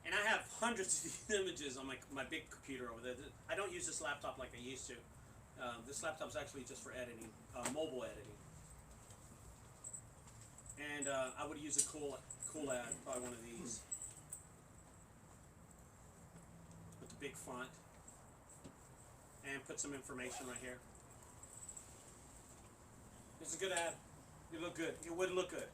And I have hundreds of these images on my big computer over there. I don't use this laptop like I used to. This laptop's actually just for editing, mobile editing. And I would use a cool ad, probably one of these. With the big font. And put some information right here. It's a good ad. It look good. It would look good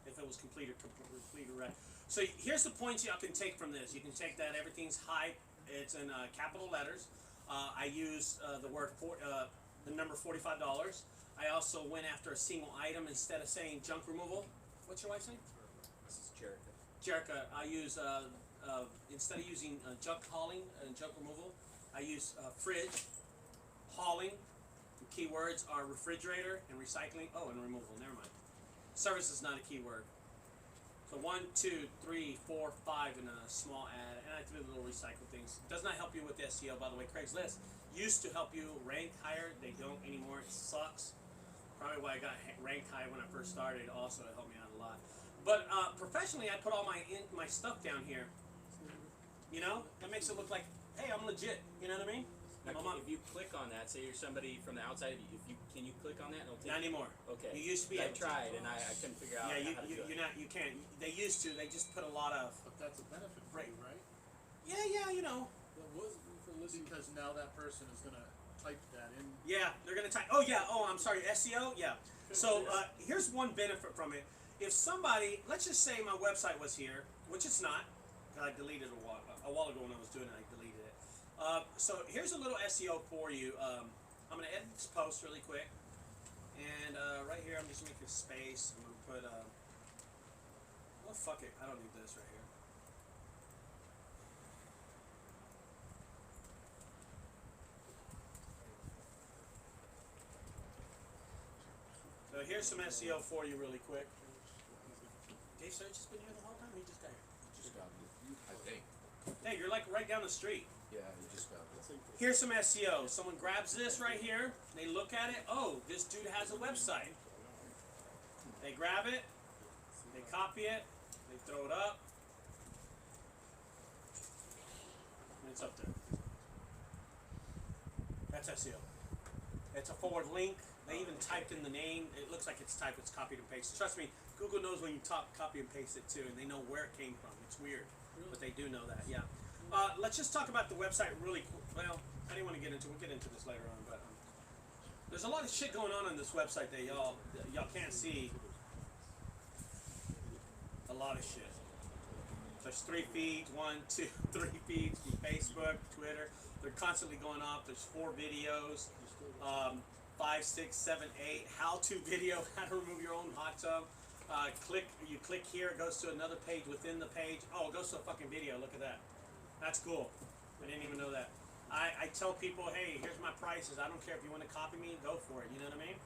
if it was complete or right. So here's the points y'all can take from this. You can take that everything's high. It's in capital letters. I use the number $45. I also went after a single item instead of saying junk removal. What's your wife's name? This is Jerica. Jerica. I use instead of using junk hauling and junk removal, I use fridge, hauling. The keywords are refrigerator and recycling. Oh, and removal. Never mind. Service is not a keyword. So 1, 2, 3, 4, 5 in a small ad, and I threw the little recycle things. Does not help you with SEO, by the way. Craigslist used to help you rank higher. They don't anymore. It sucks. Probably why I got ranked high when I first started. Also, it helped me out a lot. But professionally, I put all my stuff down here. You know, that makes it look like, hey, I'm legit. You know what I mean? Now, if you click on that, say you're somebody from the outside, can you click on that? And it'll take Not anymore. Okay. You used to be I able to. tried and I couldn't figure out how to do it. You can't. They used to. They just put a lot of. But that's a benefit for you, right? Yeah, you know. That was for listening because now that person is gonna type that in. Yeah, they're gonna type. Oh yeah. Oh, I'm sorry. SEO. Yeah. So here's one benefit from it. If somebody, let's just say my website was here, which it's not, because I deleted it a while ago when I was doing it. I deleted it. So here's a little SEO for you. I'm gonna edit this post really quick, and right here I'm just making space. I'm gonna put. Oh fuck it. I don't need this right here. So here's some SEO for you really quick. Dave Search has been here the whole time? He just got here. Just got it. I think. Hey, you're like right down the street. Yeah, you just got it. Here's some SEO. Someone grabs this right here. They look at it. Oh, this dude has a website. They grab it. They copy it. They throw it up. And it's up there. That's SEO. It's a forward link. They even typed in the name. It looks like it's typed. It's copied and pasted. Trust me, Google knows when you copy and paste it too, and they know where it came from. It's weird, but they do know that. Yeah. Let's just talk about the website really quick. Well, I didn't want to get into. We'll get into this later on, but there's a lot of shit going on this website that y'all can't see. A lot of shit. There's 3 feeds, 1, 2, 3 feeds from Facebook, Twitter. They're constantly going off. There's 4 videos, 5, 6, 7, 8 how-to video, how to remove your own hot tub. You click here, it goes to another page within the page. Oh, it goes to a fucking video. Look at that. That's cool. I didn't even know that. I tell people, hey, here's my prices. I don't care if you want to copy me, go for it. You know what I mean?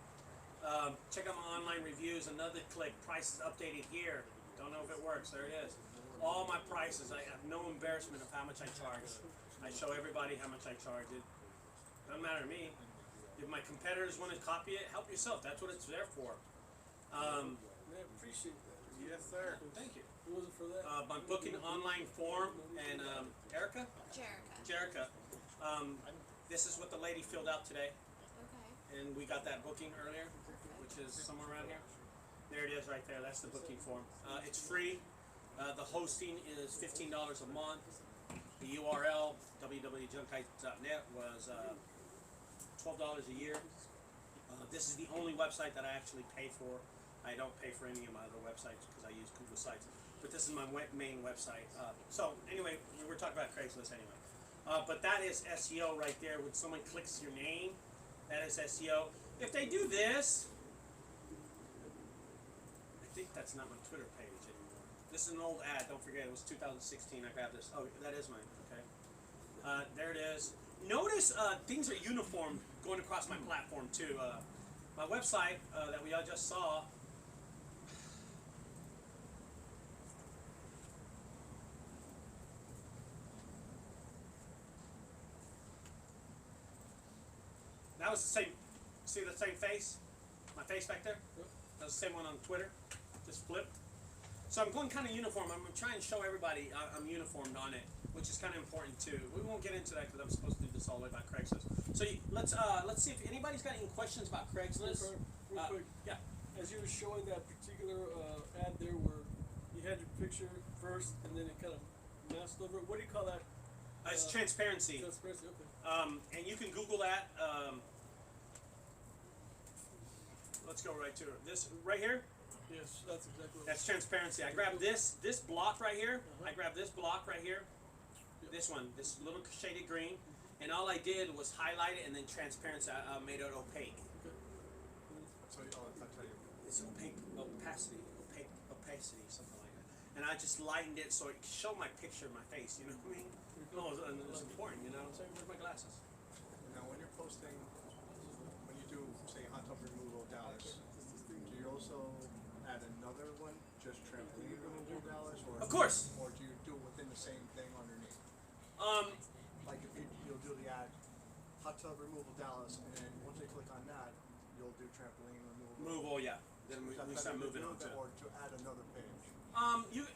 Check out my online reviews. Another click. Prices updated here. Don't know if it works. There it is. All my prices. I have no embarrassment of how much I charge. I show everybody how much I charge. It doesn't matter to me. If my competitors want to copy it, help yourself. That's what it's there for. Man, appreciate that. Yes, sir. Thank you. If it wasn't for that. My booking online form and Erica? Jerica. This is what the lady filled out today. Okay. And we got that booking earlier, which is somewhere around here. There it is right there. That's the booking form. It's free. The hosting is $15 a month. The URL, www.junkguysdfw, was $12 a year. This is the only website that I actually pay for. I don't pay for any of my other websites because I use Google Sites. But this is my main website. So anyway, we were talking about Craigslist anyway. But that is SEO right there. When someone clicks your name, that is SEO. If they do this, I think that's not my Twitter page anymore. This is an old ad. Don't forget, it was 2016. I grabbed this. Oh, that is mine. Okay. There it is. Notice things are uniform going across my platform too. My website that we all just saw. That was the same. See the same face? My face back there? That was the same one on Twitter. Just flipped. So I'm going kind of uniform. I'm trying to show everybody I'm uniformed on it, which is kind of important too. We won't get into that because I'm supposed to do this all the way about Craigslist. So let's see if anybody's got any questions about Craigslist. Real quick. Yeah. As you were showing that particular ad there where you had your picture first and then it kind of masked over it, what do you call that? It's transparency. Transparency, okay. And you can Google that. Let's go right to it. This right here. Yes, that's exactly what That's transparency. I grabbed this block right here. I grabbed this block right here. This one, this little shaded green, and all I did was highlight it and then transparency. I made it opaque. So I'll tell you. It's opacity, something like that. And I just lightened it so it showed my picture, my face. You know what I mean? No, and it was important. You know. So where's my glasses? Now, when you're posting, when you do, say, hot tub removal Dallas, do you also add another one, just trampoline removal Dallas, or Of course. or do you do it within the same thing underneath? Like if you'll do the ad, hot tub removal Dallas, and then once they click on that, you'll do trampoline removal. Yeah. Then we start moving on to. Or to add another page. You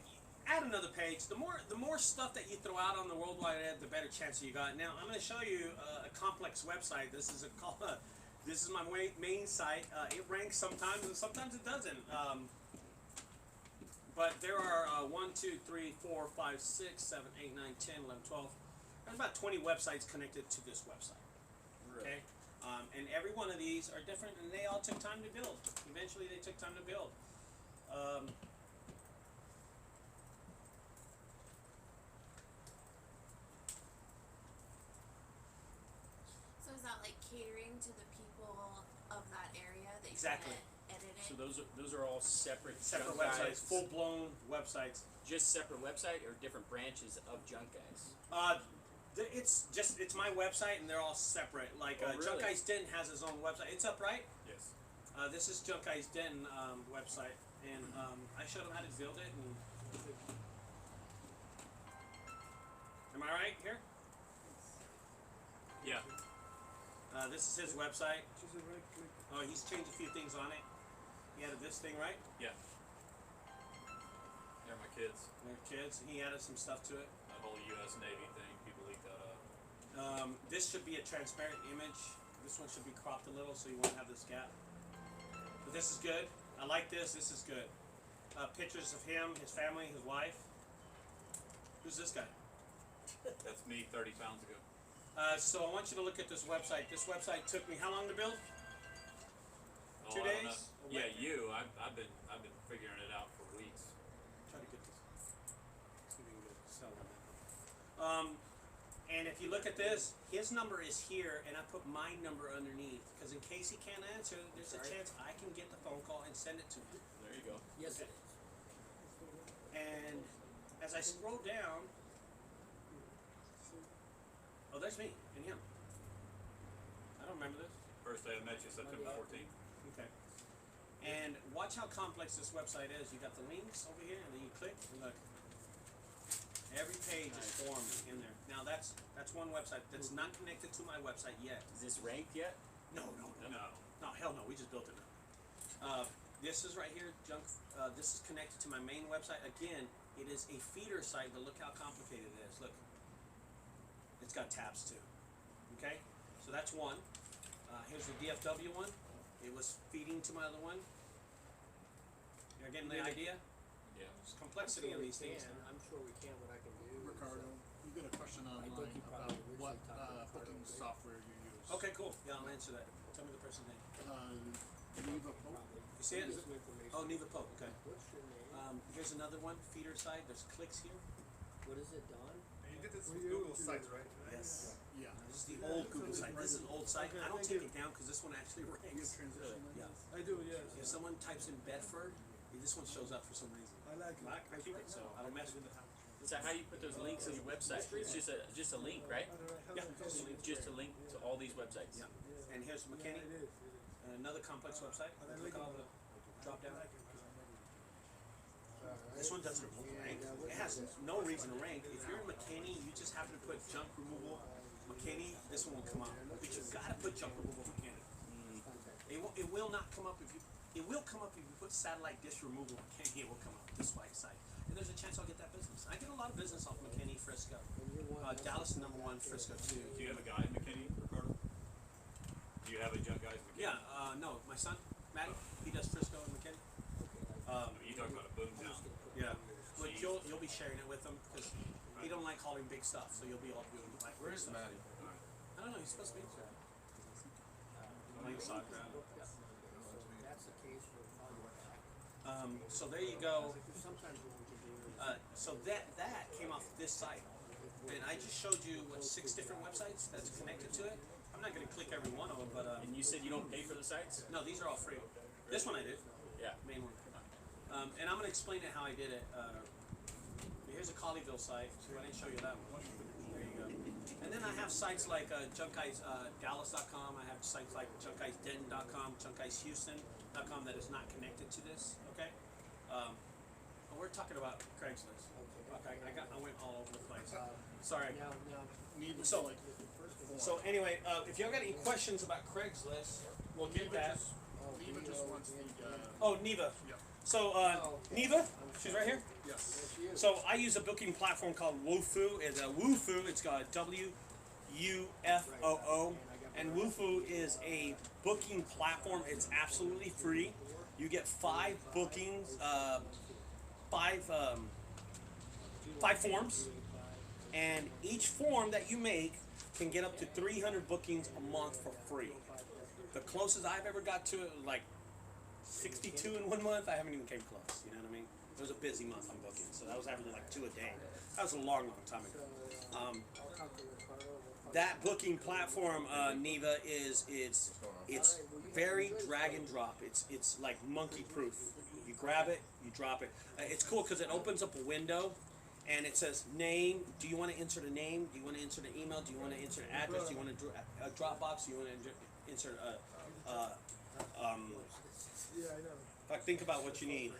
add another page. The more stuff that you throw out on the World Wide Web, the better chance you got. Now I'm going to show you a complex website. This is this is my main site. It ranks sometimes and sometimes it doesn't. But there are 1, 2, 3, 4, 5, 6, 7, 8, 9, 10, 11, 12. There's about 20 websites connected to this website. Okay. And every one of these are different, and they all took time to build. Eventually, they took time to build. So is that like catering to the people of that area that you Exactly. edit it? So those are all separate Separate Junk websites, Guys. full-blown websites. Just separate website or different branches of Junk Guys? It's my website, and they're all separate. Like Oh, really? Junk Guys Den has his own website. It's up, right? Yes. This is Junk Guys Den website, and I showed him how to build it. And am I right here? Yeah. This is his website. She's a right click. He's changed a few things on it. He added this thing, right? Yeah. They're my kids. They're kids. He added some stuff to it. That whole U.S. Navy thing, people eat that up. This should be a transparent image. This one should be cropped a little so you won't have this gap. But this is good. I like this. This is good. Pictures of him, his family, his wife. Who's this guy? That's me 30 pounds ago. So I want you to look at this website. This website took me how long to build? Oh, 2 I don't days? know. Yeah, you. I've been figuring it out for weeks. Try to get this. See if we can get a cell on that. And if you look at this, his number is here, and I put my number underneath because in case he can't answer, there's a chance I can get the phone call and send it to him. There you go. Yes, Okay. And as I scroll down, oh, there's me and him. I don't remember this. First day I met you, September 14th. Okay. And watch how complex this website is. You got the links over here, and then you click, and look. Every page is formed in there. Now that's one website that's not connected to my website yet. Is this ranked yet? No, hell no. We just built it now. This is right here, junk. This is connected to my main website. Again, it is a feeder site, but look how complicated it is. Look, it's got tabs too. Okay, so that's one. Here's the DFW one. It was feeding to my other one. You're getting the idea? Yeah. There's complexity in these things. I'm sure we can. What I can do. Ricardo, you got a question online about what booking software you use. Okay, cool. Yeah, I'll answer that. Tell me the person's name. Neva Pope. You see it? Oh, Neva Pope. Okay. What's your name? Here's another one. Feeder side. There's clicks here. What is it, Don? And you did this with Google Sites, right? Yes. Yeah. This is the old Google site. This is an old site. I don't take it down because this one actually ranks. Yeah. I do, yes. If someone types in Bedford, this one shows up for some reason. I like it. I keep it, so I don't mess with it. So how do you put those links on your website? It's just a link, right? Yeah. Just a link to all these websites. Yeah. And here's McKinney, another complex website. Click on the drop down. This one doesn't rank. It has no reason to rank. If you're in McKinney, you just happen to put junk removal McKinney, this one will come up. But you've got to put junk removal McKinney. It will not come up if you. It will come up if you put satellite dish removal McKinney. It will come up this white site, and there's a chance I'll get that business. I get a lot of business off McKinney, Frisco, Dallas is #1, Frisco 2. Do you have a guy in McKinney, Ricardo? Do you have a JunkGuys McKinney? Yeah, no, my son, Matty, he does Frisco and McKinney. You talking about a boomtown? Yeah, but you'll be sharing it with him because he don't like hauling big stuff, so you'll be all doing like. Where is Matty? I don't know. He's supposed to be there. Playing soccer. That's the case for So there you go. So that came off this site, and I just showed you what 6 different websites that's connected to it. I'm not going to click every one of them, but And you said you don't pay for the sites? no, these are all free. This one I did. Yeah. Main one. And I'm going to explain it how I did it. Here's a Colleyville site. So I didn't show you that one. There you go. And then I have sites like JunkGuysDallas.com. I have sites like JunkGuysDenton.com, JunkGuysHouston.com that is not connected to this. Okay. We're talking about Craigslist. Okay. I went all over the place. Sorry. So anyway, if y'all got any questions about Craigslist, we'll get that. Neva just wants the. Oh, Neva. Yeah. So, Neva, she's right here. Yes. So I use a booking platform called Wufoo. It's Wufoo. It's got WUFOO, and Wufoo is a booking platform. It's absolutely free. You get 5 bookings, 5 forms, and each form that you make can get up to 300 bookings a month for free. The closest I've ever got to it was like 62 in 1 month. I haven't even came close. You know what I mean? It was a busy month on booking, so that was averaging like 2 a day. That was a long, long time ago. That booking platform, Neva, it's very drag and drop. It's like monkey proof. You grab it, you drop it. It's cool because it opens up a window, and it says name. Do you want to insert a name? Do you want to insert an email? Do you want to insert an address? Do you want to a Dropbox? Do you want to insert think about what you need.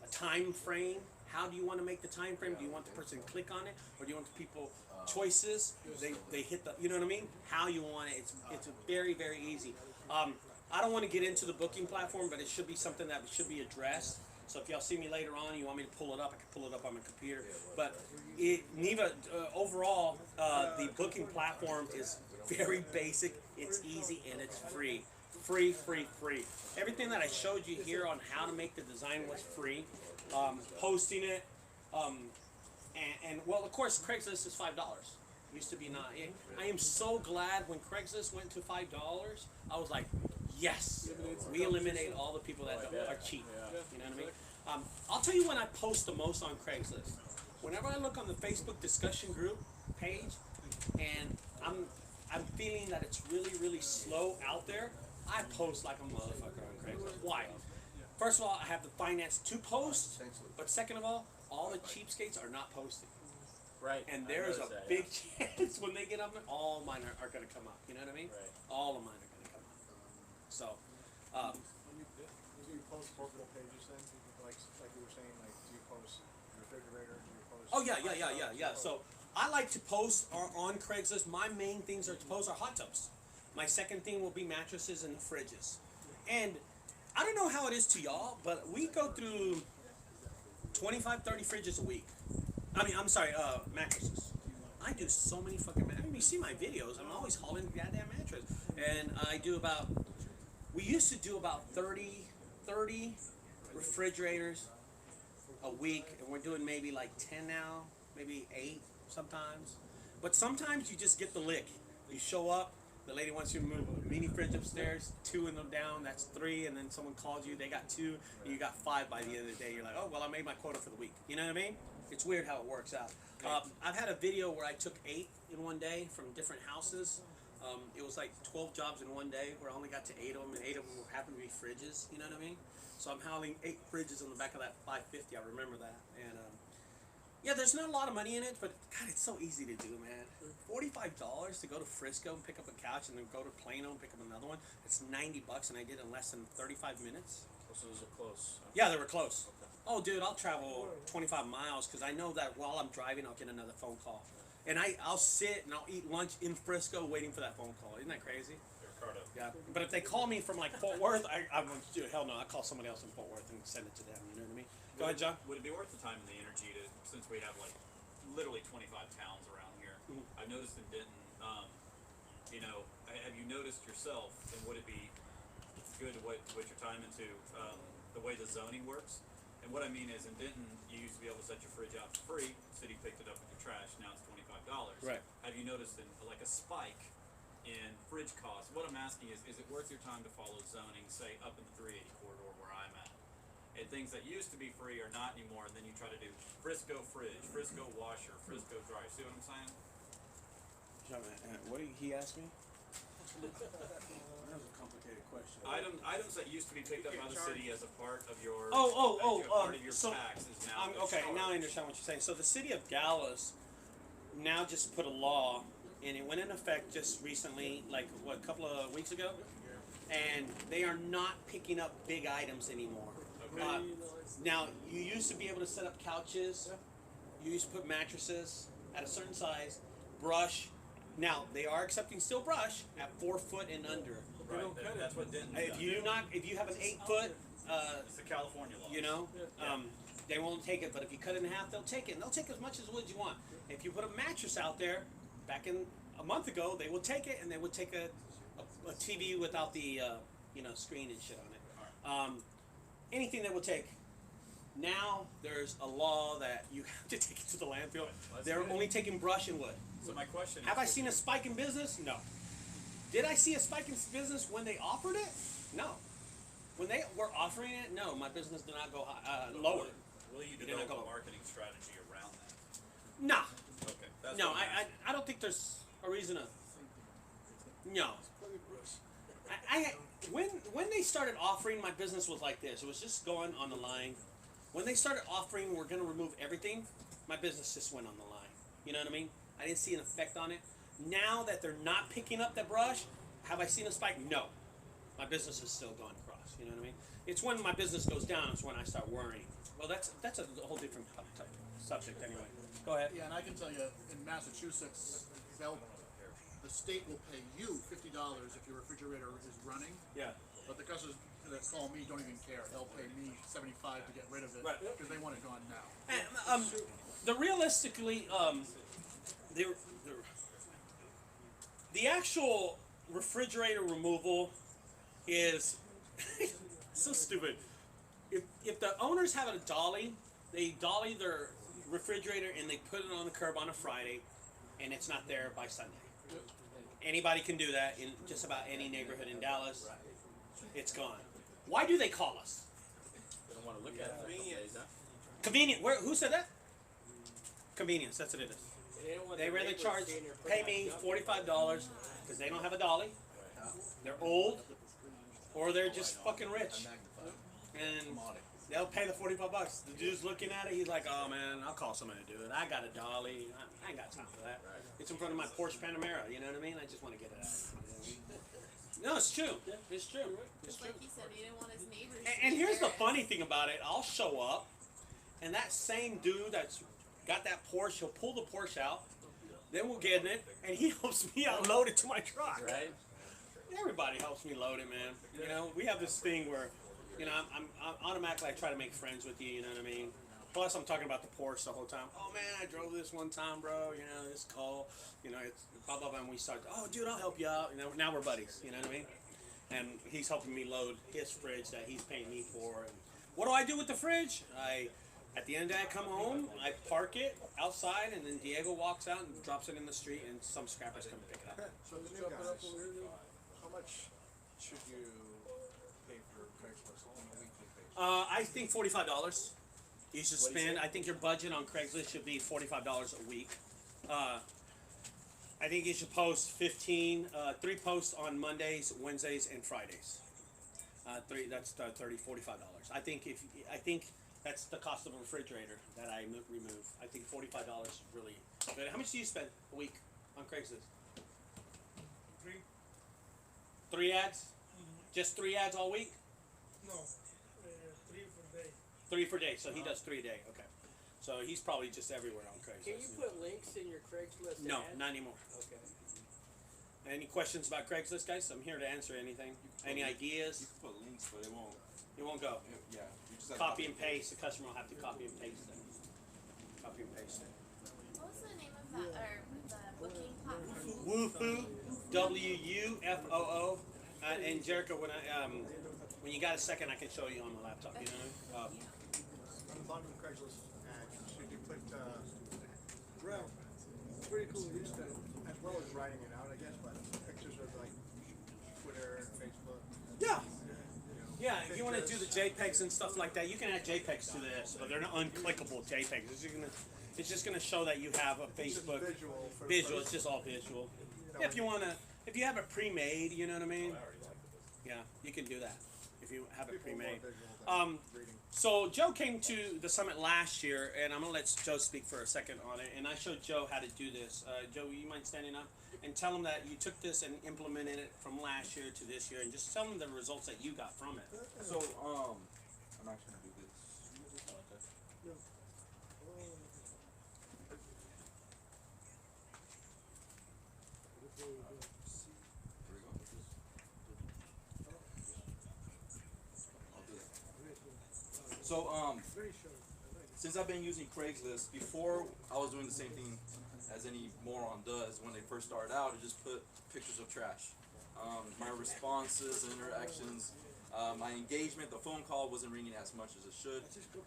A time frame. How do you want to make the time frame? Do you want the person to click on it, or do you want the people choices? They hit the. You know what I mean? How you want it. It's very, very easy. I don't want to get into the booking platform, but it should be something that should be addressed. So if y'all see me later on, you want me to pull it up, I can pull it up on my computer. But Neva, overall, the booking platform is very basic. It's easy and it's free. Free. Everything that I showed you here on how to make the design was free. Posting it, and well, of course, Craigslist is $5. Used to be not. I am so glad when Craigslist went to $5. I was like, yes, we eliminate all the people that are cheap. You know what I mean? I'll tell you when I post the most on Craigslist. Whenever I look on the Facebook discussion group page, and I'm feeling that it's really, really slow out there, I post like a motherfucker on Craigslist. Why? First of all, I have the finance to post, but second of all the cheapskates are not posting. Right. And there's a big chance when they get up, all mine are going to come up. You know what I mean? Right. All of mine are going to come up. So, post multiple pages then? Like you were saying, like do you post refrigerator? Do you post? Oh yeah. So I like to post on Craigslist. My main things are to post are hot tubs. My second thing will be mattresses and fridges. And I don't know how it is to y'all, but we go through 25, 30 fridges a week. Mattresses. I do so many fucking mattresses. You see my videos, I'm always hauling the goddamn mattress. And we used to do about 30 refrigerators a week, and we're doing maybe like 10 now, maybe 8 sometimes. But sometimes you just get the lick. You show up, the lady wants you to move a mini fridge upstairs, 2 in them down, that's 3, and then someone calls you, they got 2, and you got 5 by the end of the day. You're like, oh, well, I made my quota for the week. You know what I mean? It's weird how it works out. I've had a video where I took 8 in one day from different houses. It was like 12 jobs in one day where I only got to 8 of them, and 8 of them happened to be fridges. You know what I mean? So I'm hauling 8 fridges on the back of that 550. I remember that. And yeah, there's not a lot of money in it, but God, it's so easy to do, man. $45 to go to Frisco and pick up a couch, and then go to Plano and pick up another one. It's $90, and I did it in less than 35 minutes. So those are close. Yeah, they were close. Oh, dude, I'll travel 25 miles because I know that while I'm driving, I'll get another phone call. And I'll sit and I'll eat lunch in Frisco waiting for that phone call. Isn't that crazy? Ricardo. Yeah. But if they call me from like Fort Worth, I won't do it. Hell no, I'll call somebody else in Fort Worth and send it to them. You know what I mean? Go ahead, John. Would it be worth the time and the energy to, since we have like literally 25 towns around here, I've noticed in Denton, have you noticed yourself, and would it be good to put your time into the way the zoning works? And what I mean is, in Denton, you used to be able to set your fridge out for free. The city picked it up with your trash. Now it's $25. Right. Have you noticed like a spike in fridge costs? What I'm asking is it worth your time to follow zoning, say up in the 380 corridor where I'm at? And things that used to be free are not anymore, and then you try to do Frisco fridge, Frisco washer, Frisco dryer. See what I'm saying? John, what did he ask me? That was a complicated question. Items that used to be picked up by the city as a part of your part of your so tax is now okay. charged. Now I understand what you're saying. So the city of Dallas now just put a law, and it went in effect just recently, like a couple of weeks ago, and they are not picking up big items anymore. Okay. Now you used to be able to set up couches. You used to put mattresses at a certain size, brush. Now they are accepting still brush at 4 foot and under. Right. That's what Denton. If you have an 8 foot, it's the California law. you know, they won't take it. But if you cut it in half, they'll take it. And they'll take as much as wood you want. If you put a mattress out there, back in a month ago, they will take it, and they would take a TV without the screen and shit on it. Anything they will take. Now there's a law that you have to take it to the landfill. They're only taking brush and wood. So my question is, have I seen a spike in business? No. Did I see a spike in business when they offered it? No. When they were offering it, no, my business did not go lower. Will you develop a marketing strategy around that? Nah. Okay. That's No, what I'm asking. I don't think there's a reason to. No. When they started offering, my business was like this. It was just going on the line. When they started offering, we're going to remove everything, my business just went on the line. You know what I mean? I didn't see an effect on it. Now that they're not picking up that brush, have I seen a spike? No. My business is still going across. You know what I mean? It's when my business goes down, it's when I start worrying. Well, that's a whole different subject anyway. Go ahead. Yeah, and I can tell you, in Massachusetts, the state will pay you $50 if your refrigerator is running. Yeah. But the customers that call me don't even care. They'll pay me $75 to get rid of it because they want it gone now. And, realistically, the actual refrigerator removal is so stupid. If the owners have a dolly, they dolly their refrigerator and they put it on the curb on a Friday, and it's not there by Sunday. Anybody can do that in just about any neighborhood in Dallas. It's gone. Why do they call us? They don't want to look at it. Convenient. Who said that? Convenience. That's what it is. They really pay me $45 because they don't have a dolly. They're old, or they're just fucking rich, and they'll pay the $45. The dude's looking at it. He's like, "Oh man, I'll call somebody to do it. I got a dolly. I ain't got time for that. It's in front of my Porsche Panamera. You know what I mean? I just want to get it out." No, it's true. It's true. It's Just true. like he said, he didn't want his neighbors. And to here's the embarrassed. funny thing about it. I'll show up, and that same dude that's got that Porsche, he'll pull the Porsche out, then we'll get in it, and he helps me unload it to my truck. Right? Everybody helps me load it, man. You know, we have this thing where, you know, I'm automatically I try to make friends with you. You know what I mean? Plus, I'm talking about the Porsche the whole time. Oh man, I drove this one time, bro. You know, it's cool. You know, it's blah blah blah. And we start. Oh, dude, I'll help you out. You know, now we're buddies. You know what I mean? And he's helping me load his fridge that he's paying me for. And what do I do with the fridge? At the end of the day, I come home, I park it outside, and then Diego walks out and drops it in the street, and some scrappers come pick it up. So the new guys, how much should you pay for Craigslist on a weekly basis? I think $45. You should spend. I think your budget on Craigslist should be $45 a week. I think you should post 3 posts on Mondays, Wednesdays, and Fridays. That's $30, $45. I think that's the cost of a refrigerator that I remove. I think $45 is really good. How much do you spend a week on Craigslist? 3. 3 ads? Just 3 ads all week? No, 3 for day. 3 per day. So he does 3 a day. Okay. So he's probably just everywhere on Craigslist. Can you put links in your Craigslist No, ad? not anymore. Okay. Any questions about Craigslist, guys? I'm here to answer anything. Any ideas? You can put links, but it won't. It won't go. Yeah. You just have Copy and paste. The customer will have to copy and paste it. Copy and paste it. What was the name of that, or the booking platform? Wufoo, WUFOO. And Jericho, when you got a second, I can show you on the laptop. You know. On the bottom of the Craigslist ad, should you put, Well, pretty cool use that. as well as writing it out, I guess, but pictures of like Twitter, Facebook? Yeah. Yeah, if you want to do the JPEGs and stuff like that, you can add JPEGs to this, but they're not unclickable JPEGs. It's just gonna show that you have a Facebook Visual. For visual. It's just all visual. Yeah, if you have it pre-made, you know what I mean? Yeah, you can do that if you have it pre-made. So Joe came to the summit last year, and I'm gonna let Joe speak for a second on it. And I showed Joe how to do this. Joe, you mind standing up and tell him that you took this and implemented it from last year to this year, and just tell him the results that you got from it. So, I'm actually gonna do this. Here we go. I'll do that. So, since I've been using Craigslist, before I was doing the same thing as any moron does when they first started out, to just put pictures of trash. My responses, interactions, my engagement, the phone call wasn't ringing as much as it should.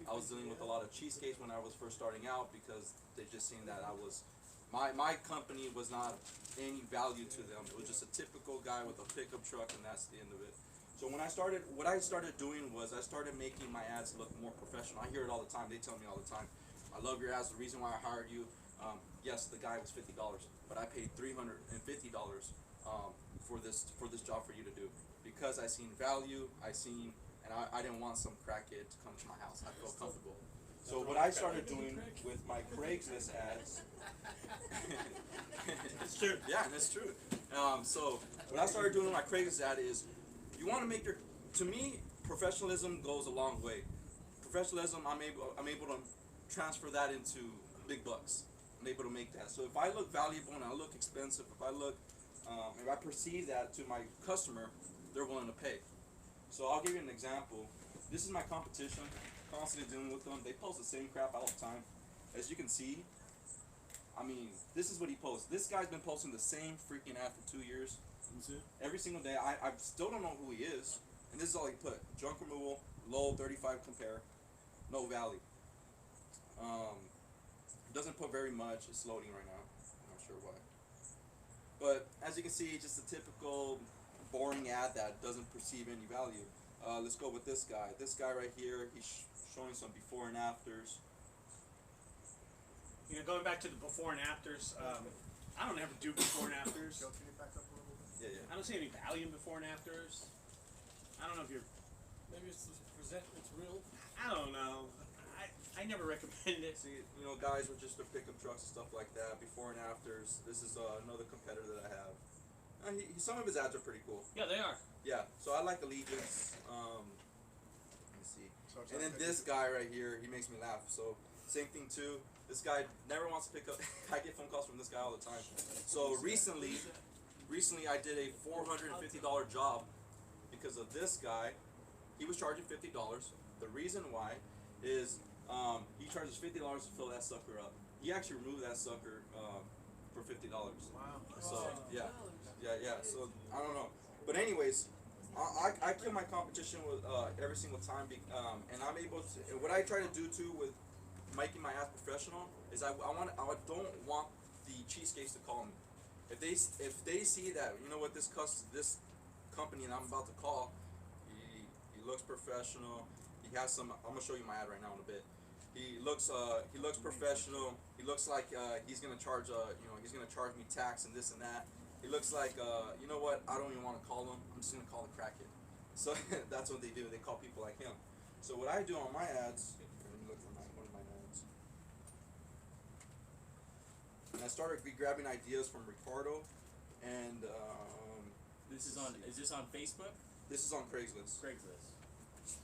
I was dealing with a lot of cheesecakes when I was first starting out because they just seen that I was, my company was not any value to them. It was just a typical guy with a pickup truck, and that's the end of it. So when what I started doing was I started making my ads look more professional. I hear it all the time. They tell me all the time, I love your ads. The reason why I hired you, yes, the guy was $50, but I paid $350 for this job for you to do, because I seen value. And I didn't want some crackhead to come to my house. I felt comfortable. So what I started doing with my Craigslist ads, It's true. yeah, and it's true. So what I started doing with my Craigslist ad is, you want to make to me, professionalism goes a long way. Professionalism, I'm able to transfer that into big bucks. I'm able to make that. So if I look valuable and I look expensive, if I perceive that to my customer, they're willing to pay. So I'll give you an example. This is my competition, constantly dealing with them. They post the same crap all the time. As you can see, I mean, this is what he posts. This guy's been posting the same freaking ad for 2 years. Every single day. I still don't know who he is. And this is all he put. Junk removal, low 35 compare, no value. Doesn't put very much. It's loading right now. I'm not sure why. But as you can see, just a typical boring ad that doesn't perceive any value. Let's go with this guy. This guy right here, he's showing some before and afters. You know, going back to the before and afters, I don't ever do before and afters. Joe, can you back up a little bit? Yeah. I don't see any value in before and afters. I don't know if you're. Maybe it's real. I don't know. I never recommend it. See, you know, guys with just their pickup trucks and stuff like that, before and afters. This is another competitor that I have. Some of his ads are pretty cool. Yeah, they are. Yeah, so I like Allegiance. Let me see. And then this guy right here, he makes me laugh. So same thing too. This guy never wants to pick up. I get phone calls from this guy all the time. So recently I did a $450 job because of this guy. He was charging $50. The reason why is he charges $50 to fill that sucker up. He actually removed that sucker for $50. Wow. So yeah. So I don't know, but anyways, I kill my competition with every single time, and I'm able to. And what I try to do too with making my ads professional is I don't want the cheesecakes to call me. If they see that, you know what, this company that I'm about to call, he looks professional. He has some. I'm gonna show you my ad right now in a bit. He looks professional. He looks like he's gonna charge he's gonna charge me tax and this and that. He looks like you know what, I don't even want to call him. I'm just gonna call the crackhead. So that's what they do. They call people like him. So what I do on my ads, let me look for one of my ads. And I started grabbing ideas from Ricardo, and Is this on Facebook? this is on Craigslist. Craigslist.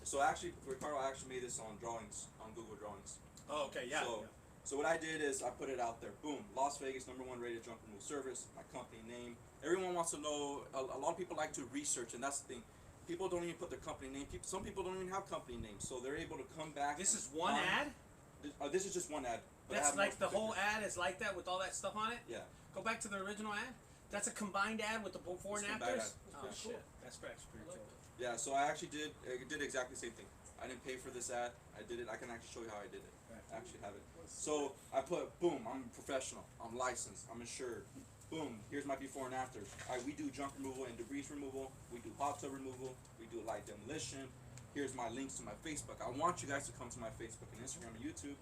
So actually, Ricardo actually made this on drawings, on Google Drawings. Oh, okay, yeah. So what I did is I put it out there. Boom, Las Vegas, #1 rated junk removal service. My company name. Everyone wants to know. A lot of people like to research, and that's the thing. People don't even put their company name. Some people don't even have company names, so they're able to come back. This is one ad? This is just one ad. but I That's have like the multiple whole ad is like that with all that stuff on it? Yeah. Go back to the original ad? That's a combined ad with the before and It's a combined afters? ad. Oh, Yeah. shit. That's pretty cool. Yeah, so I actually did exactly the same thing. I didn't pay for this ad. I did it. I can actually show you how I did it. I actually have it. So I put, boom, I'm professional. I'm licensed. I'm insured. Boom, here's my before and afters. We do junk removal and debris removal. We do hot tub removal. We do light demolition. Here's my links to my Facebook. I want you guys to come to my Facebook and Instagram and YouTube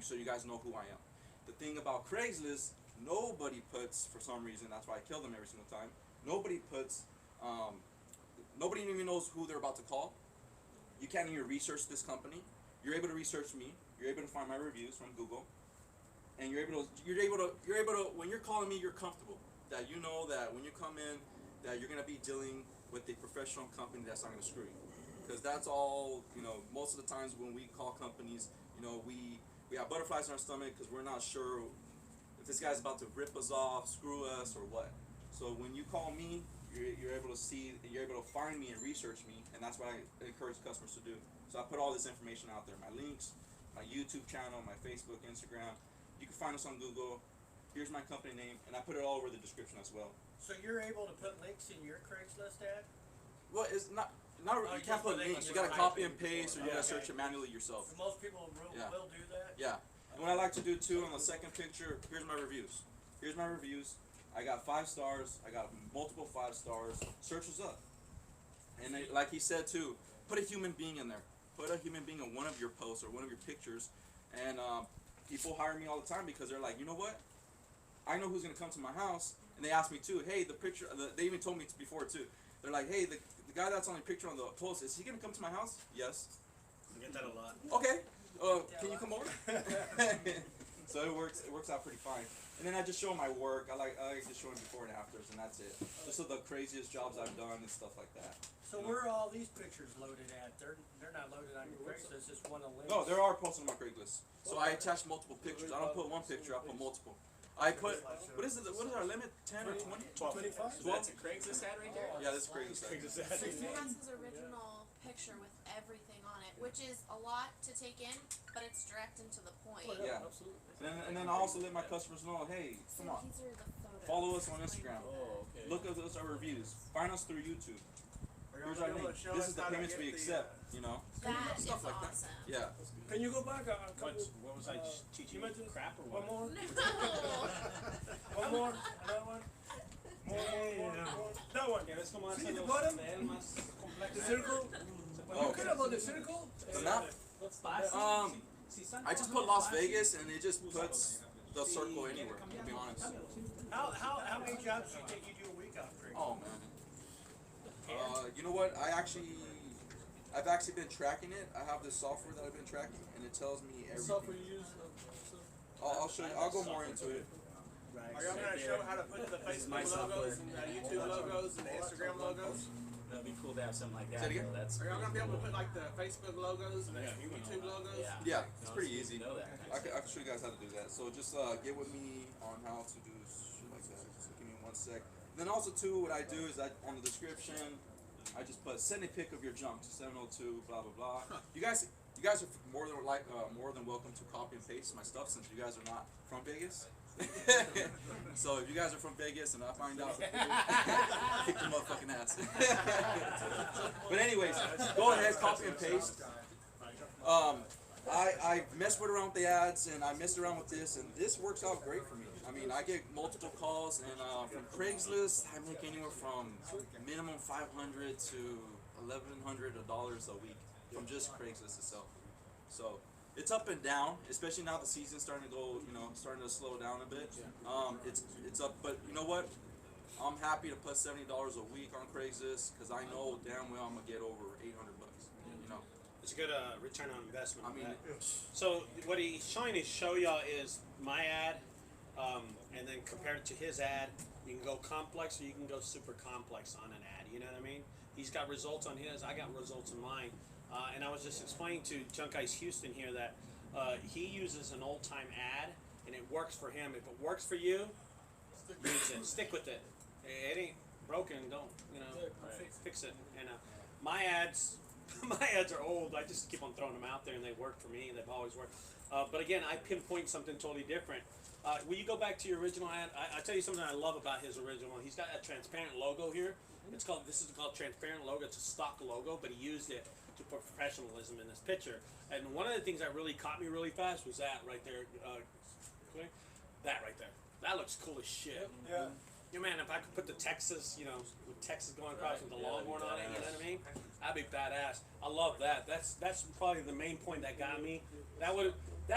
so you guys know who I am. The thing about Craigslist, nobody puts, for some reason, that's why I kill them every single time, nobody puts, nobody even knows who they're about to call. You can't even research this company. You're able to research me. You're able to find my reviews from Google, and you're able to when you're calling me, you're comfortable that you know that when you come in, that you're gonna be dealing with a professional company that's not gonna screw you, because that's all. Most of the times when we call companies, we have butterflies in our stomach because we're not sure if this guy's about to rip us off, screw us, or what. So when you call me, you're able to see, you're able to find me and research me, and that's what I encourage customers to do. So I put all this information out there, my links, my YouTube channel, my Facebook, Instagram. You can find us on Google. Here's my company name, and I put it all over the description as well. So you're able to put links in your Craigslist ad? Well, it's not you can't put links. You gotta copy and paste, or you gotta search it manually yourself. So most people will do that? Yeah. And what I like to do too, on the second picture, here's my reviews. Here's my reviews. I got 5 stars. I got multiple 5 stars. Search us up. And like he said too, put a human being in there. Put a human being in one of your posts or one of your pictures. And people hire me all the time because they're like, you know what? I know who's gonna come to my house. And they ask me too, hey, the picture. They even told me before too. They're like, hey, the guy that's on the picture on the post, is he gonna come to my house? Yes. I get that a lot. Okay. Can you come over? So it works out pretty fine. And then I just show my work. I like just showing before and afters, and that's it. Just the craziest jobs I've done and stuff like that. So where are all these pictures loaded at? They're not loaded on your Craigslist. It's one of the links. No, there are posted on my Craigslist. So I attach multiple pictures. I don't put one picture. I put multiple. I put what is our limit? 10 or 20? 25. So that's a Craigslist ad right there? Yeah, that's a Craigslist ad. So he has his original picture with everything on it, which is a lot to take in, but it's direct and to the point. Yeah, absolutely. And then I also let my customers know, hey, come on, These are the photos. follow us on Instagram. Oh, okay. Look at our reviews. Find us through YouTube. Here's our link. This is the payments we accept. That is stuff like that. awesome. Yeah. Can you go back a couple? What was I teaching you? Crap or One what? more? No. One more? Another one? More. That one. Que ves cómo See hacen the los bottom? de él más The complejos. circle? Oh, You could have on the circle? The map? I just put Las Vegas, and it just puts the circle anywhere. To be honest. How many jobs do you think you do a week on Craigslist? Oh man. You know what? I've actually been tracking it. I have this software that I've been tracking, and it tells me everything. Software you use? I'll show you. I'll go more into it. Right. Are y'all gonna show how to put the This is my Facebook logos software. and the YouTube logos and the Instagram logos? That'd be cool to have something like that. Say it again? That's Are y'all gonna be able to put like the Facebook logos and the Yeah, YouTube logos? Yeah, it's pretty easy. Know that. I can show you guys how to do that. So just get with me on how to do shit like that. So give me 1 sec. Then also too, what I do is on the description, I just put send a pic of your junk to 702 blah blah blah. You guys are more than welcome to copy and paste my stuff since you guys are not from Vegas. So if you guys are from Vegas and I find out, kick the motherfucking ass. But anyways, go ahead, copy and paste. I messed around with the ads and I messed around with this, and this works out great for me. I mean, I get multiple calls, and from Craigslist, I make anywhere from minimum $500 to $1,100 a week from just Craigslist itself. So it's up and down, especially now the season's starting to go, starting to slow down a bit. It's up, but you know what? I'm happy to put $70 a week on Craigslist because I know damn well I'm gonna get over $800. It's a good return on investment. I mean, so what he's trying to show y'all is my ad, and then compared it to his ad, you can go complex or you can go super complex on an ad. You know what I mean? He's got results on his, I got results on mine, and I was just explaining to JunkGuys Houston here that he uses an old-time ad, and it works for him. If it works for you, use it. Stick with it. It ain't broken. Don't fix it. And my ads. My ads are old. I just keep on throwing them out there, and they work for me. They've always worked. But again, I pinpoint something totally different. Will you go back to your original ad? I tell you something I love about his original one. He's got a transparent logo here. This is called transparent logo. It's a stock logo, but he used it to put professionalism in this picture. And one of the things that really caught me really fast was that right there. That right there. That looks cool as shit. Yeah. Yeah, man, if I could put the Texas, with Texas going across with the Longhorn on it, you know what I mean? That'd be badass. I love that. That's probably the main point that got me. That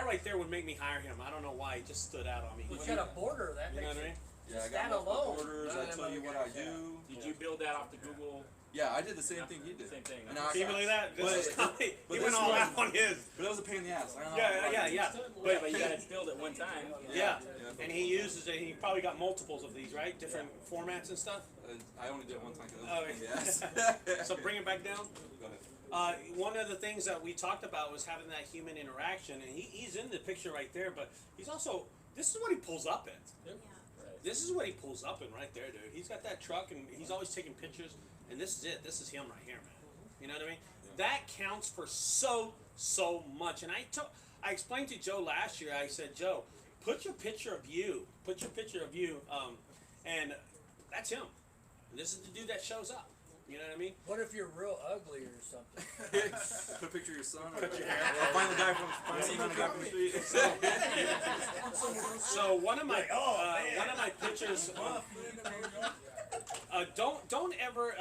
right there would make me hire him. I don't know why. It just stood out on me. He's got a border that You know makes what I it. mean? yeah, I That got multiple alone. orders. I tell you what I do. Did you build that off the Google? Yeah, I did the same thing he did. Same thing. And Can you believe that? But This is comedy. but He this went all was- out on his. But it was a pain in the ass. I don't know. Yeah. But you gotta build it one time. Yeah. And he uses it. He probably got multiples of these, right? Different formats and stuff. I only did it one time because it Oh, was a pain in the ass. So bring it back down. Go ahead. One of the things that we talked about was having that human interaction, and he's in the picture right there, but he's also, this is what he pulls up in. Yeah. This is what he pulls up in right there, dude. He's got that truck, and he's always taking pictures, and this is it. This is him right here, man. You know what I mean? That counts for so much. And I explained to Joe last year, I said, Joe, put your picture of you, and that's him. And this is the dude that shows up. You know what I mean? What if you're real ugly or something? Put a picture of your son. Cut your hair. Or find the guy from the street. So one of my pictures. Don't ever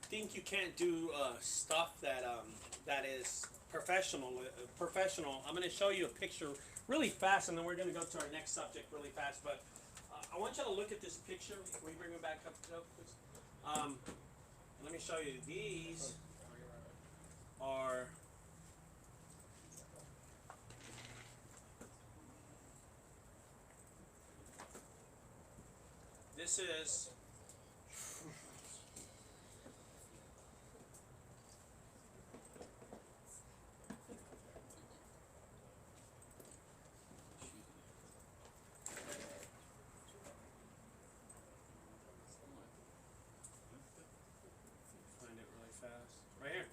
think you can't do stuff that is professional. I'm going to show you a picture really fast, and then we're going to go to our next subject really fast. But I want you to look at this picture. Will you bring it back up, please? Let me show you. These are. This is. Find it really fast. Right here.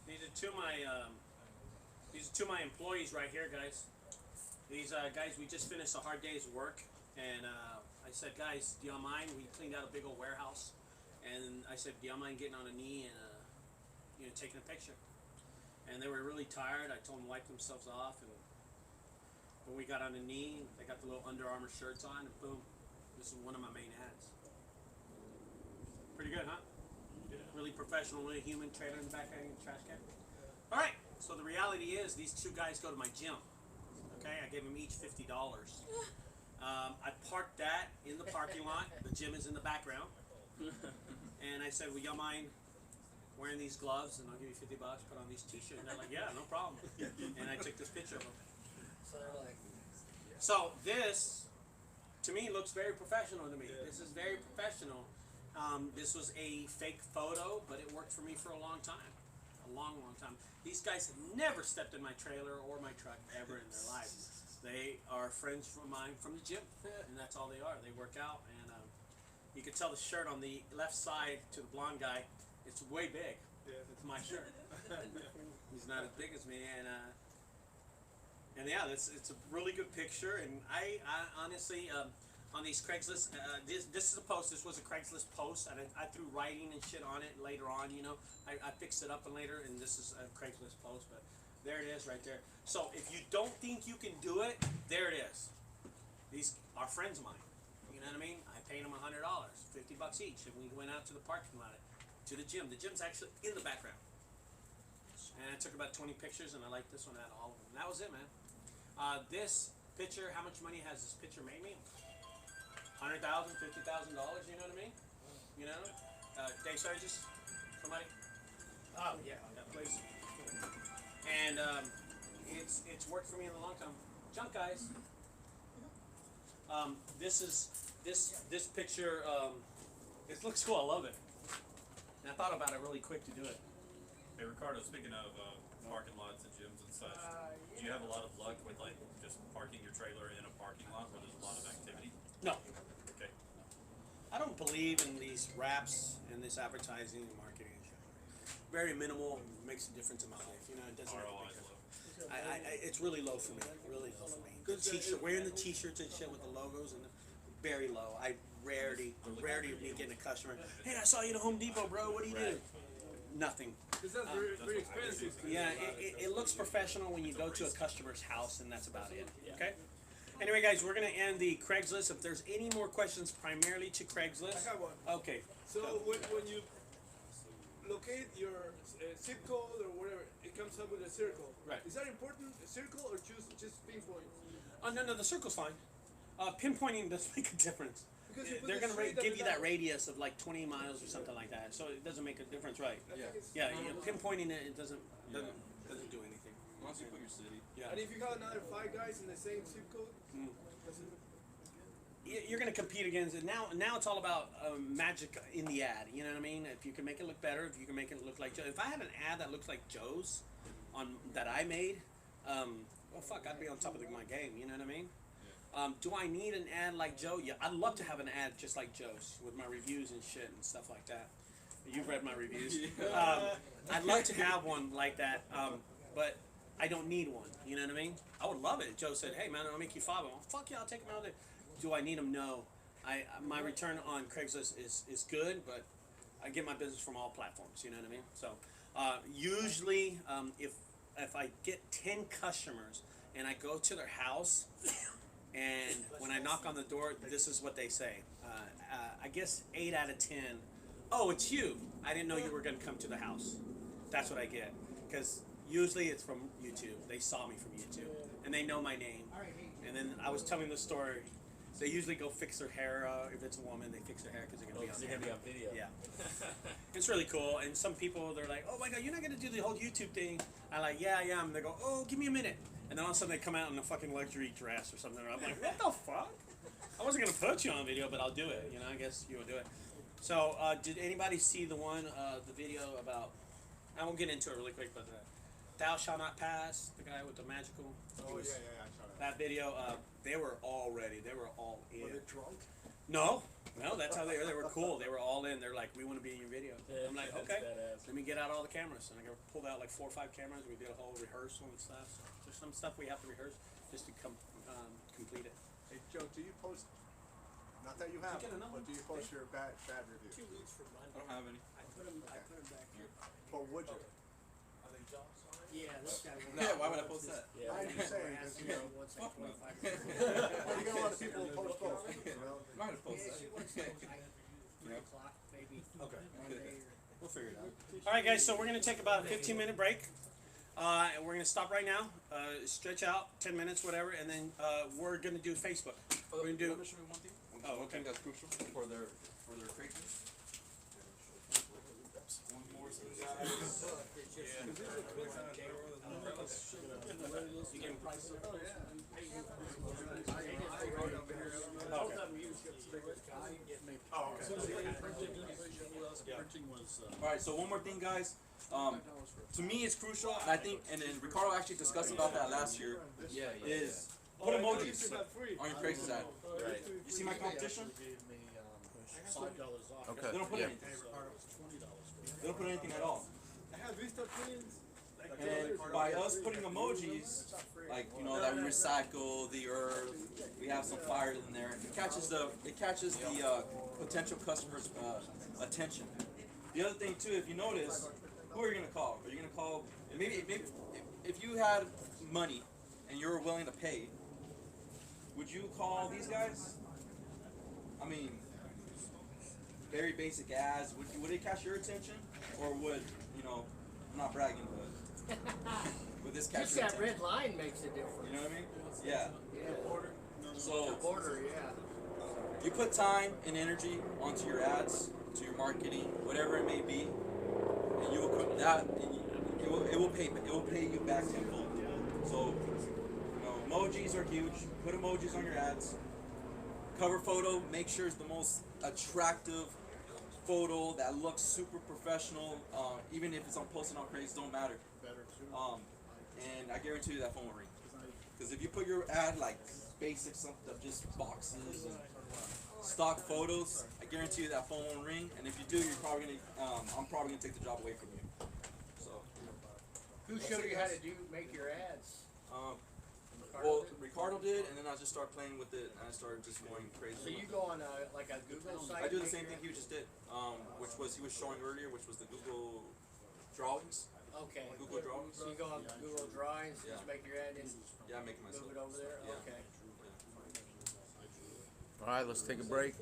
These are two of my employees right here, guys. These guys, we just finished a hard day's work, and I said, guys, do y'all mind? We cleaned out a big old warehouse, and I said, do y'all mind getting on a knee and taking a picture? And they were really tired. I told them to wipe themselves off, and when we got on a knee, they got the little Under Armour shirts on, and boom, this is one of my main ads. Pretty good, huh? Yeah. Really professional, really human. Trailer in the back, hanging trash can. All right. So the reality is, these two guys go to my gym. Okay, I gave them each $50. I parked that in the parking lot. The gym is in the background. And I said, "Will y'all mind wearing these gloves, and I'll give you $50, put on these t-shirts. And they're like, yeah, no problem. And I took this picture of them. So they're like, So this, to me, looks very professional to me. This is very professional. This was a fake photo, but it worked for me for a long time. A long, long time. These guys have never stepped in my trailer or my truck ever in their lives. They are friends from mine from the gym, and that's all they are. They work out, and you can tell the shirt on the left side to the blonde guy, it's way big. It's my shirt. He's not as big as me, and yeah, it's a really good picture. And I honestly, on these Craigslist, this is a post. This was a Craigslist post, and I threw writing and shit on it later on. You know, I fixed it up and later, and this is a Craigslist post. But there it is, right there. So if you don't think you can do it, there it is. These are friends of mine. You know what I mean? I paid them $100, $50 each, and we went out to the parking lot, to the gym. The gym's actually in the background. And I took about 20 pictures, and I like this one out of all of them. That was it, man. This picture, how much money has this picture made me? $100,000, $50,000, you know what I mean? You know? Dave Sargis? Somebody? Oh, yeah. That place. And it's worked for me in a long time. Junk Guys. This picture, it looks cool, I love it. And I thought about it really quick to do it. Hey Ricardo, speaking of parking lots and gyms and such, do you have a lot of luck with like just parking your trailer in a parking lot where there's a lot of activity? No. Okay. I don't believe in these raps and this advertising and marketing and shit. Very minimal, makes a difference in my life. You know, it doesn't. ROI is low. It's really low for me. Really low for me. The t-shirt, wearing the t-shirts and shit with the logos and very low. Rarity of me getting a customer. Hey, I saw you at Home Depot, bro. What do you do? Nothing. Because that's very expensive. Yeah, it looks professional when you go to a customer's house, and that's about it. Okay. Anyway, guys, we're gonna end the Craigslist. If there's any more questions, primarily to Craigslist. I have one. Okay. So when you locate your zip code or whatever, it comes up with a circle. Right. Is that important? A circle or just pinpoint? Oh no, the circle's fine. Pinpointing doesn't make a difference. Because you put They're the gonna street give you that at the radius of like 20 miles or something like that, so it doesn't make a difference, right? Yeah, pinpointing it doesn't do anything. Once you put your city. Yeah. And if you got another 5 guys in the same zip code, You're gonna compete against it. Now it's all about magic in the ad. You know what I mean? If you can make it look better, if you can make it look like Joe. If I had an ad that looks like Joe's, that I made, well, fuck, I'd be on top of my game. You know what I mean? Do I need an ad like Joe? Yeah, I'd love to have an ad just like Joe's with my reviews and shit and stuff like that. You've read my reviews. I'd love to have one like that, but I don't need one. You know what I mean? I would love it. Joe said, "Hey man, I'll make you $5." Well, fuck yeah, I'll take them out there. Do I need them? No. My return on Craigslist is good, but I get my business from all platforms. You know what I mean? So usually, if I get 10 customers and I go to their house. And when I knock on the door, this is what they say. I guess 8 out of 10. Oh, it's you. I didn't know you were going to come to the house. That's what I get. Because usually it's from YouTube. They saw me from YouTube. And they know my name. And then I was telling the story. They usually go fix their hair. If it's a woman, they fix their hair because they're going to be on video. Yeah. It's really cool. And some people, they're like, oh my God, you're not going to do the whole YouTube thing. I'm like, yeah, I am. They go, oh, give me a minute. And then all of a sudden they come out in a fucking luxury dress or something. I'm like, what the fuck? I wasn't going to put you on video, but I'll do it. You know, I guess you will do it. So, did anybody see the video about, I won't get into it really quick, but Thou Shall Not Pass, the guy with the magical. Oh, yeah, I saw that video, they were all ready. They were all in. Were they drunk? No, that's how they were cool. They were all in. They're like, we want to be in your video. I'm like, okay, let me get out all the cameras. And I pulled out like 4 or 5 cameras. We did a whole rehearsal and stuff. So there's some stuff we have to rehearse just to complete it. Hey, Joe, do you post, not that you have, but do you post your bad reviews? 2 weeks from Monday. I don't have any. I put them back here. But would you? Are they jobs on it? Yeah, this guy. Yeah, why would I post that? Yeah. I'm just saying, because, you know, Fuck no. well, you got a lot of people who post both, you know? I'm not gonna post Yeah, that. she works till like 3 o'clock, maybe. Okay. Monday or. We'll figure it out. All right, guys. So we're gonna take about a 15-minute break. And we're gonna stop right now. Stretch out 10 minutes, whatever, and then we're gonna do Facebook. We're gonna do. Let me show you one thing. Oh, One thing okay. that's crucial for their Craigslist. One more Alright, so one more thing, guys. To me, it's crucial, and I think, and then Ricardo actually discussed about that last year, is put emojis on your Craigslist ad. Right. You see my competition? $5 off. Okay. They don't put anything. They don't put anything at all. I have Vista pins. And by us putting emojis, like, you know, that we recycle the earth, we have some fire in there, it catches the potential customer's attention. The other thing too, if you notice, who are you gonna call? Are you gonna call, maybe if you had money and you were willing to pay, would you call these guys? I mean, very basic ads, would it catch your attention? Or would, you know, I'm not bragging, but would this catch Just your that attention? red line makes a difference. You know what I mean? Yeah. Yeah. So The border, yeah. you put time and energy onto your ads, to your marketing, whatever it may be, and you will put that. And it will pay you back tenfold. So, you know, emojis are huge. Put emojis on your ads. Cover photo. Make sure it's the most attractive photo that looks super professional. Even if it's posted on Craigslist, don't matter. And I guarantee you that phone will ring. Because if you put your ad like basic stuff, just boxes and stock photos, I guarantee you that phone won't ring. And if you do, you're probably gonna, I'm probably gonna take the job away from you. So. Who showed you how to make your ads? Well, Ricardo did, and then I just started playing with it, and I started just going crazy. So you go on like a Google site? I do the same thing he just did, which was he was showing earlier, which was the Google drawings. Okay. Google drawings. So you go on Google Drawings, Yeah. just make your ad and Yeah, I'm making myself. move it over there? Yeah. Okay. All right, let's take a break.